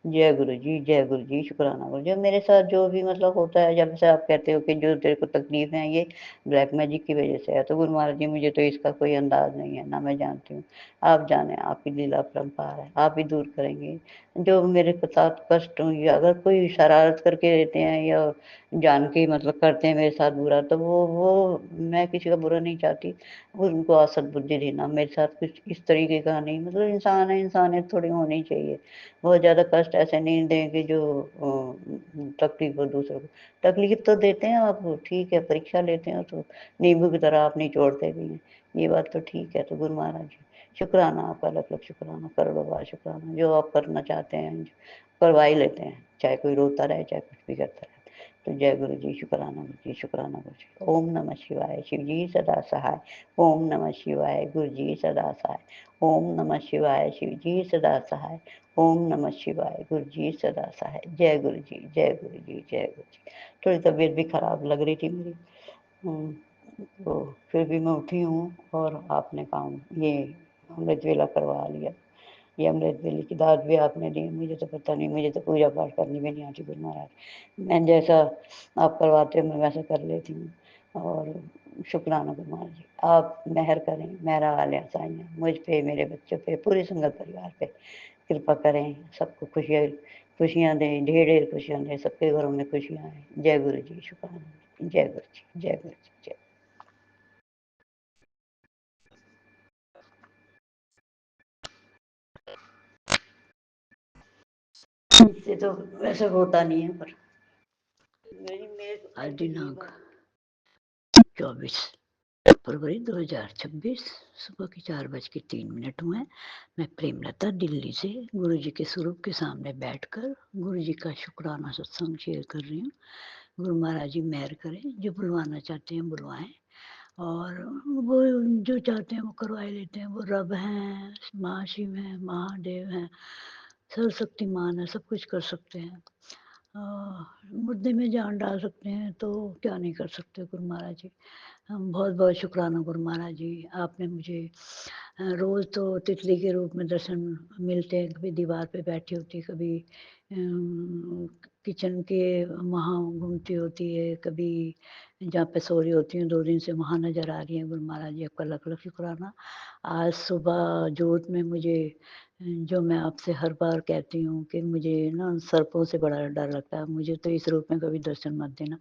जय गुरु जी, जय गुरु जी, शुक्राना गुरु जी। मेरे साथ जो भी मतलब होता है, जब से आप कहते हो कि जो तेरे को तकलीफ़ है ये ब्लैक मैजिक की वज़ह से है, तो गुरु महाराज जी मुझे तो इसका कोई अंदाज़ नहीं है, ना मैं जानती हूँ। आप जाने, आपकी लीला अपरंपार है, आप ही दूर करेंगे। जो मेरे साथ कष्ट या अगर कोई शरारत करके रहते हैं या जान के मतलब करते हैं मेरे साथ बुरा, तो वो मैं किसी का बुरा नहीं चाहती, वो उनको सद्बुद्धि देना। मेरे साथ कुछ इस तरीके का नहीं, मतलब इंसान है, इंसानियत थोड़ी होनी चाहिए। बहुत ज़्यादा कष्ट ऐसे नहीं दें कि जो तकलीफ़ हो दूसरों को। तकलीफ़ तो देते हैं आप, ठीक है, परीक्षा लेते हैं तो नींबू की तरह आप निचोड़ते भी हैं, ये बात तो ठीक है। तो गुरु महाराज जी, शुक्राना आपका लख-लख शुक्राना, करोड़ों बार शुक्राना, जो आप करना चाहते हैं, करवा ही लेते हैं, चाहे कोई रोता रहे, चाहे कुछ भी करता रहे। तो जय गुरु जी, शुक्राना गुरु जी, शुक्राना गुरु जी। ओम नमः शिवाय, शिव जी सदा सहाय। ओम नमः शिवाय, गुरु जी सदा सहाय। ओम नमः शिवाय, शिव जी सदा सहाय। ओम नमः शिवाय, गुरु जी सदा सहाय। जय गुरु जी, जय गुरु जी, जय गुरु जी। थोड़ी तबीयत भी खराब लग रही थी मेरी, हुँ, तो फिर भी मैं उठी हूँ और आपने काम ये अमृत वेला करवा लिया। ये अमृत वेले की दात भी आपने दी, मुझे तो पता नहीं, मुझे तो पूजा पाठ करनी भी नहीं आती गुरु महाराज। मैं जैसा आप करवाते हो मैं वैसा कर लेती हूँ और शुक्राना गुरु महाराज जी। आप मेहर करें, मेहरा वाले साईं मुझ पे, मेरे बच्चों पे, पूरे संगत परिवार पे कृपा करें, सबको खुशियाँ दें, ढेर-ढेर खुशियाँ दें, सबके घरों में खुशियाँ आएँ। जय गुरु जी, शुक्राना। जय गुरु जी, जय गुरु जी, जय। इससे तो वैसे होता नहीं है पर आज दिनांक 24 फरवरी 2026 सुबह के 4:03 हुए। मैं प्रेमलता दिल्ली से गुरु जी के स्वरूप के सामने बैठकर गुरु जी का शुक्राना सत्संग शेयर कर रही हूँ। गुरु महाराज जी मेहर करें, जो बुलवाना चाहते हैं बुलवाएं और वो जो चाहते हैं वो करवा ही लेते हैं। वो रब हैं, महाशिव हैं, महादेव हैं, सर्वशक्तिमान है, सब कुछ कर सकते हैं। मुद्दे में जान डाल सकते हैं तो क्या नहीं कर सकते गुरु महाराज जी। बहुत-बहुत शुक्राना गुरु महाराज जी। आपने मुझे रोज़ तो तितली के रूप में दर्शन मिलते हैं, कभी दीवार पे बैठी होती है, कभी किचन के वहाँ घूमती होती है, कभी जहाँ पे सो रही होती हूँ 2 दिन से वहाँ नज़र आ रही हैं गुरु महाराज जी, आपका लाख-लाख शुक्राना। आज सुबह जोत में मुझे जो मैं आपसे हर बार कहती हूँ कि मुझे ना सर्पों से बड़ा डर लगता है, मुझे तो इस रूप में कभी दर्शन मत देना।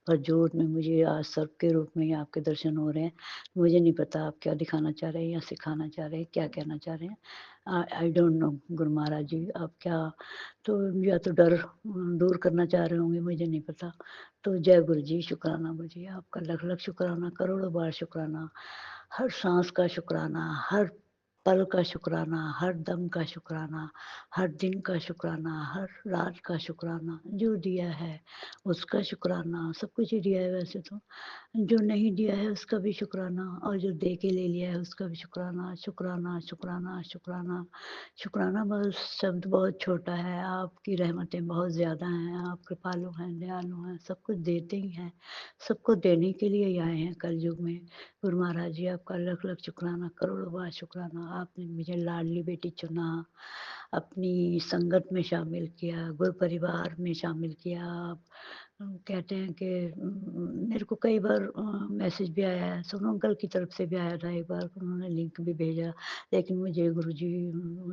पर जोत में मुझे आज सर्प के रूप में ही आपके दर्शन हो रहे हैं। मुझे नहीं पता आप क्या दिखाना चाह रहे हैं या सिखाना चाह रहे हैं, क्या कहना चाह रहे हैं। I don't know Guru Maharaj जी, आप क्या तो या तो डर दूर करना चाह रहे होंगे, मुझे नहीं पता। तो जय गुरु जी, शुक्राना गुरु जी, आपका लख-लख शुक्राना, करोड़ों बार शुक्राना। हर साँस का शुक्राना, हर पल का शुक्राना, हर दम का शुक्राना, हर दिन का शुक्राना, हर रात का शुक्राना। जो दिया है उसका शुक्राना, सब कुछ ही दिया है वैसे तो। जो नहीं दिया है उसका भी शुक्राना और जो दे के ले लिया है उसका भी शुक्राना, शुक्राना, शुक्राना, शुक्राना। शुक्राना बस शब्द बहुत छोटा है, आपकी रहमतें बहुत ज़्यादा हैं, आप कृपालु हैं, दयालु हैं, सब कुछ देते ही हैं। सबको देने के लिए ही आए हैं कलयुग में। गुरु महाराज जी आपका लख-लख शुक्राना, करोड़ों बार शुक्राना। आपने मुझे लाडली बेटी चुना, अपनी संगत में शामिल किया, गुरु परिवार में शामिल किया। आप कहते हैं कि मेरे को कई बार मैसेज भी आया है, सोनू अंकल की तरफ से भी आया था एक बार, उन्होंने लिंक भी भेजा, लेकिन मुझे गुरुजी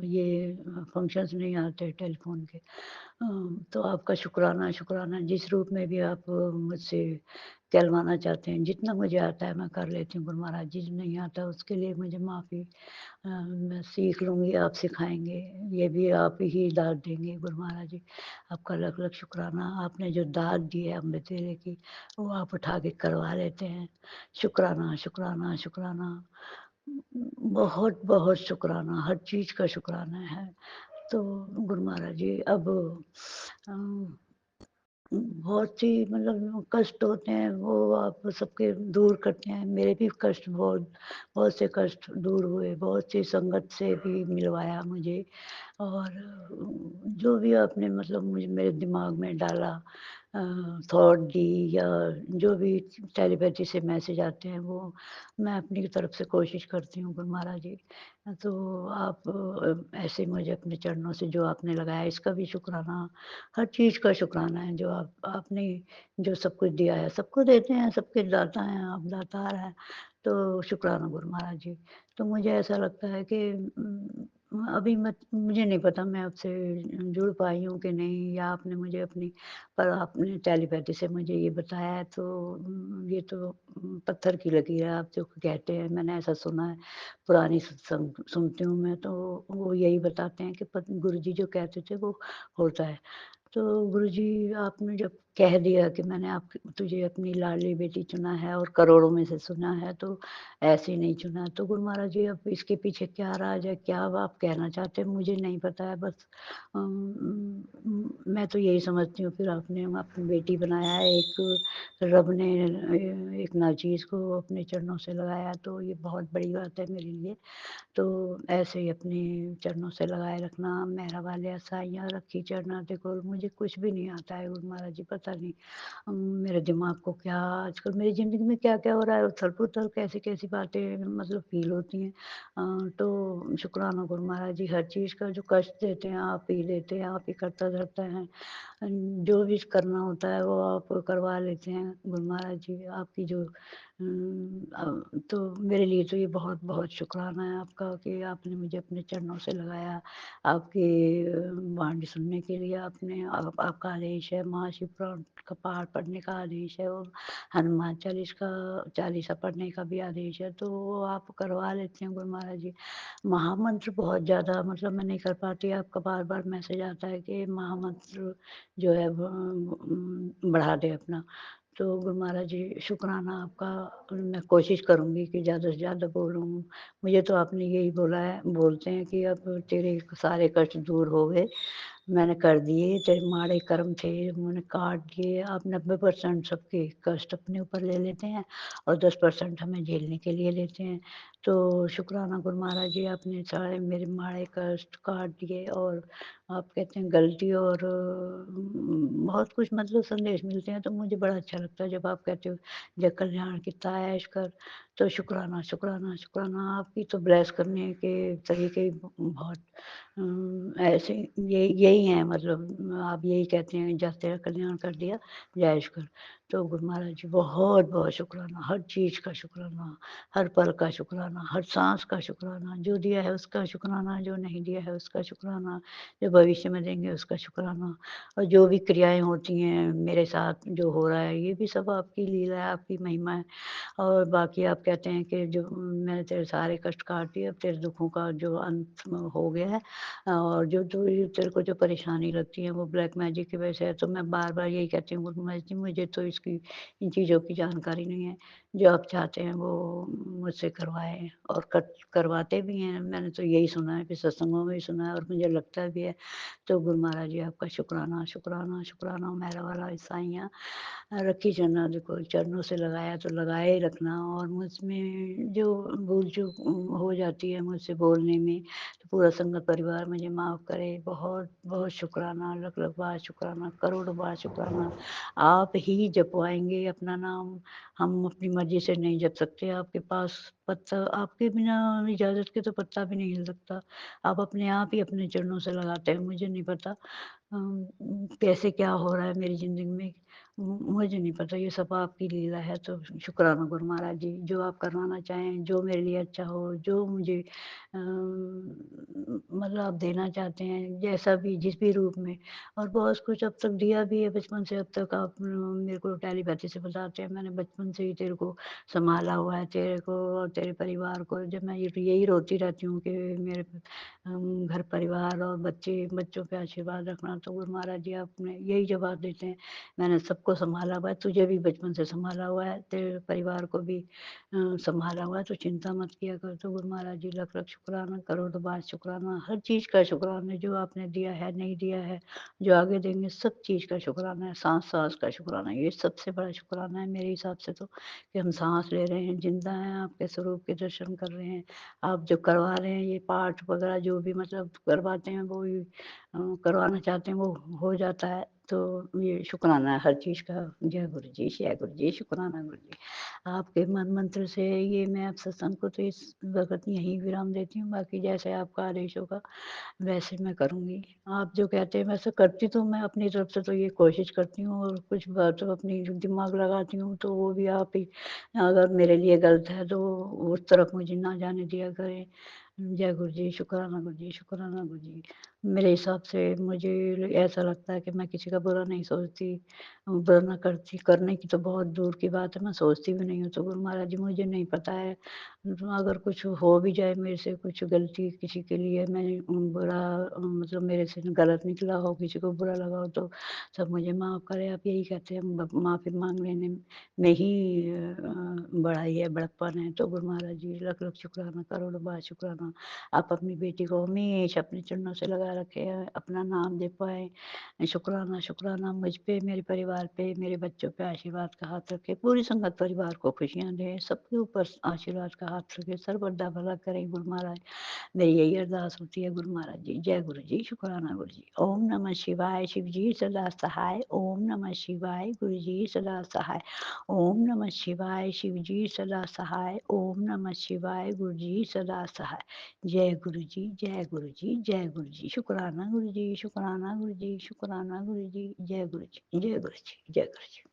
ये फंक्शंस नहीं आते टेलीफ़ोन के। तो आपका शुक्राना, शुक्राना जिस रूप में भी आप मुझसे कहलवाना चाहते हैं, जितना मुझे आता है मैं कर लेती हूँ गुरु महाराज जी, जो नहीं आता उसके लिए मुझे माफ़ी। मैं सीख लूँगी, आप सिखाएँगे, ये भी आप ही दाद देंगे गुरु महाराज जी। आपका लख-लख शुक्राना, आपने जो दाद दी है अमृत वेले की, वो आप उठा के करवा लेते हैं। शुक्राना, शुक्राना, शुक्राना। बहुत-बहुत शुक्राना, हर चीज़ का शुक्राना है। तो गुरु महाराज जी अब अ बहुत सी मतलब कष्ट होते हैं, वो आप सबके दूर करते हैं। मेरे भी कष्ट बहुत बहुत से कष्ट दूर हुए, बहुत सी संगत से भी मिलवाया मुझे और जो भी आपने मतलब मुझे मेरे दिमाग में डाला अ, थॉट दी या जो भी टेलीपैथी से मैसेज आते हैं, वो मैं अपनी तरफ से कोशिश करती हूँ गुरु महाराज जी। तो आप ऐसे मुझे अपने चरणों से जो आपने लगाया, इसका भी शुक्राना हर चीज़ का शुक्राना है जो आपने जो सब कुछ दिया है, सबको देते हैं, सबके दाता हैं, आप दातार हैं, तो शुक्राना गुरु महाराज जी। तो मुझे ऐसा लगता है कि अभी मत मुझे नहीं पता मैं आपसे जुड़ पाई हूँ कि नहीं या आपने मुझे अपनी पर आपने टेलीपैथी से मुझे ये बताया है तो ये तो पत्थर की लकीर है आप जो कहते हैं, मैंने ऐसा सुना है, पुरानी सत्संग सुनती हूँ मैं तो वो यही बताते हैं कि पत गुरुजी जो कहते थे वो होता है। तो गुरुजी आपने जब कह दिया कि मैंने आप तुझे अपनी लाडली बेटी चुना है और करोड़ों में से चुना है तो ऐसे ही नहीं चुना। तो गुरु महाराज जी अब इसके पीछे क्या राज है? क्या अब आप कहना चाहते हैं? मुझे नहीं पता है बस मैं तो यही समझती हूँ फिर आपने अपनी बेटी बनाया है एक रब ने एक नाचीज़ को अपने चरणों से लगाया तो ये बहुत बड़ी बात है मेरे लिए। तो ऐसे ही अपने चरणों से लगाए रखना, मेहरा वाले साइयाँ रखी चरना ते कोल, मुझे कुछ भी नहीं आता है गुरु महाराज जी पता नहीं मेरे दिमाग को क्या आजकल मेरी ज़िंदगी में क्या-क्या हो रहा है उथल-पुथल कैसी-कैसी बातें मतलब फ़ील होती हैं। तो शुक्राना गुरु महाराज जी हर चीज़ का जो कष्ट देते हैं आप ही देते हैं, आप ही करता-धरता हैं। जो भी करना होता है वो आप करवा लेते हैं गुरु महाराज जी, आपकी जो तो मेरे लिए तो ये बहुत-बहुत शुक्राना है आपका कि आपने मुझे अपने चरणों से लगाया। आपकी वाणी सुनने के लिए आपका आदेश है, महाशिवपुराण का पाठ पढ़ने का आदेश है और हनुमान चालीसा पढ़ने का भी आदेश है, तो वो आप करवा लेते हैं गुरु महाराज जी। महामंत्र बहुत ज़्यादा मतलब मैं नहीं कर पाती, आपका बार-बार मैसेज आता है कि महामंत्र जो है बढ़ा दें अपना। तो गुरु महाराज जी शुक्राना आपका मैं कोशिश करूँगी कि ज़्यादा से ज़्यादा बोलूँ। मुझे तो आपने यही बोला है बोलते हैं कि अब तेरे सारे कष्ट दूर हो गए। मैंने कर दिए, तेरे माड़े कर्म थे, मैंने काट दिए। आप 90% सबके कष्ट अपने ऊपर ले लेते हैं और 10% हमें झेलने के लिए लेते हैं। तो शुक्राना गुरु महाराज जी, आपने सारे मेरे माड़े कष्ट काट दिए और आप कहते हैं गलती और बहुत कुछ मतलब संदेश मिलते हैं, तो मुझे बड़ा अच्छा लगता है जब आप कहते हो जय कल्याण कितना ऐश कर। तो शुक्राना, शुक्राना, शुक्राना। आपकी तो ब्लेस करने के तरीके बहुत ऐसे यही हैं, मतलब आप यही कहते हैं जब तेरा कल्याण कर दिया जय कर। तो गुरु महाराज जी बहुत बहुत शुक्राना, हर चीज़ का शुक्राना, हर पल का शुक्राना, हर सांस का शुक्राना, जो दिया है उसका शुक्राना, जो नहीं दिया है उसका शुक्राना, जो भविष्य में देंगे उसका शुक्राना। और जो भी क्रियाएं होती हैं मेरे साथ जो हो रहा है, ये भी सब आपकी लीला है, आपकी महिमा है। और बाकी आप कहते हैं कि जो मैंने तेरे सारे कष्ट काट दिए, अब तेरे दुखों का जो अंत हो गया है। और जो जो ये तेरे को जो परेशानी लगती है वो ब्लैक मैजिक की वजह से है। तो मैं बार-बार यही कहती हूँ गुरु महाराज जी, मुझे तो इसकी इन चीज़ों की जानकारी नहीं है। जो आप चाहते हैं वो मुझसे करवाएँ और करवाते भी हैं। मैंने तो यही सुना है कि सत्संगों में भी सुना है और मुझे लगता भी है। तो गुरु महाराज जी आपका शुक्राना, शुक्राना, शुक्राना। मेरा वाला साईंयाँ रखी चलना, देखो चरणों से लगाया तो लगाए ही रखना। और मुझमें जो भूल-चूक हो जाती है मुझसे बोलने में, तो पूरा संगत परिवार मुझे माफ़ करे। बहुत-बहुत शुक्राना, लख-लख बार शुक्राना, करोड़ों बार शुक्राना। आप ही जपवाएँगे अपना नाम, हम अपनी मर्ज़ी से नहीं जप सकते। आपके पास पत्ता आपके बिना इजाज़त के तो पत्ता भी नहीं हिल सकता। आप अपने आप ही अपने चरणों से लगाते हैं, मुझे नहीं पता कैसे क्या हो रहा है मेरी ज़िंदगी में। मुझे नहीं पता, ये सब आपकी लीला है। तो शुक्राना गुरु महाराज जी, जो आप करवाना चाहें, जो मेरे लिए अच्छा हो, जो मुझे मतलब आप देना चाहते हैं, जैसा भी जिस भी रूप में। और बहुत कुछ अब तक दिया भी है बचपन से अब तक। आप मेरे को टेलीपैथी से बताते हैं, मैंने बचपन से ही तेरे को सँभाला हुआ है, तेरे को और तेरे परिवार को। जब मैं यही रोती रहती हूँ कि मेरे घर परिवार और बच्चों पे आशीर्वाद रखना। तो गुरु महाराज जी आपने यही जवाब देते हैं, मैंने सबको सँभाला हुआ है, तुझे भी बचपन से सँभाला हुआ है, तेरे परिवार को भी सँभाला हुआ है, तो चिंता मत किया कर। तो गुरु महाराज जी लख-लख शुक्राना, करोड़ों बार शुक्राना, हर चीज़ का शुक्राना, जो आपने दिया है, नहीं दिया है, जो आगे देंगे, सब चीज़ का शुक्राना है, साँस-साँस का शुक्राना है। ये सबसे बड़ा शुक्राना है मेरे हिसाब से तो, कि हम साँस ले रहे हैं, ज़िंदा हैं, आपके स्वरूप के दर्शन कर रहे हैं। आप जो करवा रहे हैं ये पाठ वगैरह जो भी मतलब करवाते हैं वो करवाना चाहते हैं वो हो जाता है। तो ये शुक्राना है हर चीज़ का। जय गुरु जी, जय गुरु जी, शुक्राना गुरु जी। आपके मन मंत्र से ये मैं अब सत्संग को तो इस वक़्त यहीं विराम देती हूँ, बाकी जैसे आपका आदेश होगा वैसे मैं करूँगी। आप जो कहते हैं वैसे करती तो मैं अपनी तरफ से तो ये कोशिश करती हूँ, और कुछ बातों अपनी दिमाग लगाती हूँ तो वो भी आप ही अगर मेरे लिए गलत है तो उस तरफ मुझे ना जाने दिया करें। जय गुरु जी, शुक्राना गुरु जी, शुक्राना गुरु जी। मेरे हिसाब से मुझे ऐसा लगता है कि मैं किसी का बुरा नहीं सोचती, बुरा ना करती, करने की तो बहुत दूर की बात है, मैं सोचती भी नहीं हूँ। तो गुरु महाराज जी मुझे नहीं पता है, अगर कुछ हो भी जाए मेरे से कुछ गलती किसी के लिए मैं बुरा मतलब मेरे से गलत निकला हो, किसी को बुरा लगा हो तो सब मुझे माफ़ करें। आप यही कहते हैं माफ़ी माँग लेने में ही बड़ाई है, बड़प्पन है। तो गुरु महाराज जी लख-लख शुक्राना, करोड़ों बार शुक्राना। आप अपनी बेटी को हमेशा अपने चरणों से लगा रखें, अपना नाम दे पाएँ। शुक्राना, शुक्राना मुझ पे, मेरे परिवार पे, मेरे बच्चों पे आशीर्वाद का हाथ रखें, पूरी संगत परिवार को खुशियाँ दें, सबके ऊपर आशीर्वाद का हाथ रखें, सर्वदा भला करें गुरु महाराज। मेरी यही अरदास होती है गुरु महाराज जी। जय गुरु जी, शुक्राना गुरु जी। ओम नमः शिवाय, शिव जी सदा सहाय। ओम नमः शिवाय, गुरु जी सदा सहाय। ओम नमः शिवाय, शिव जी सदा सहाय। ओम नमः शिवाय, गुरु जी सदा सहाय। जय गुरु जी, जय गुरु जी, जय गुरु जी। शुक्राना गुरु जी, शुक्राना गुरु जी, शुक्राना गुरु जी। जय गुरु जी, जय गुरु जी, जय गुरु जी।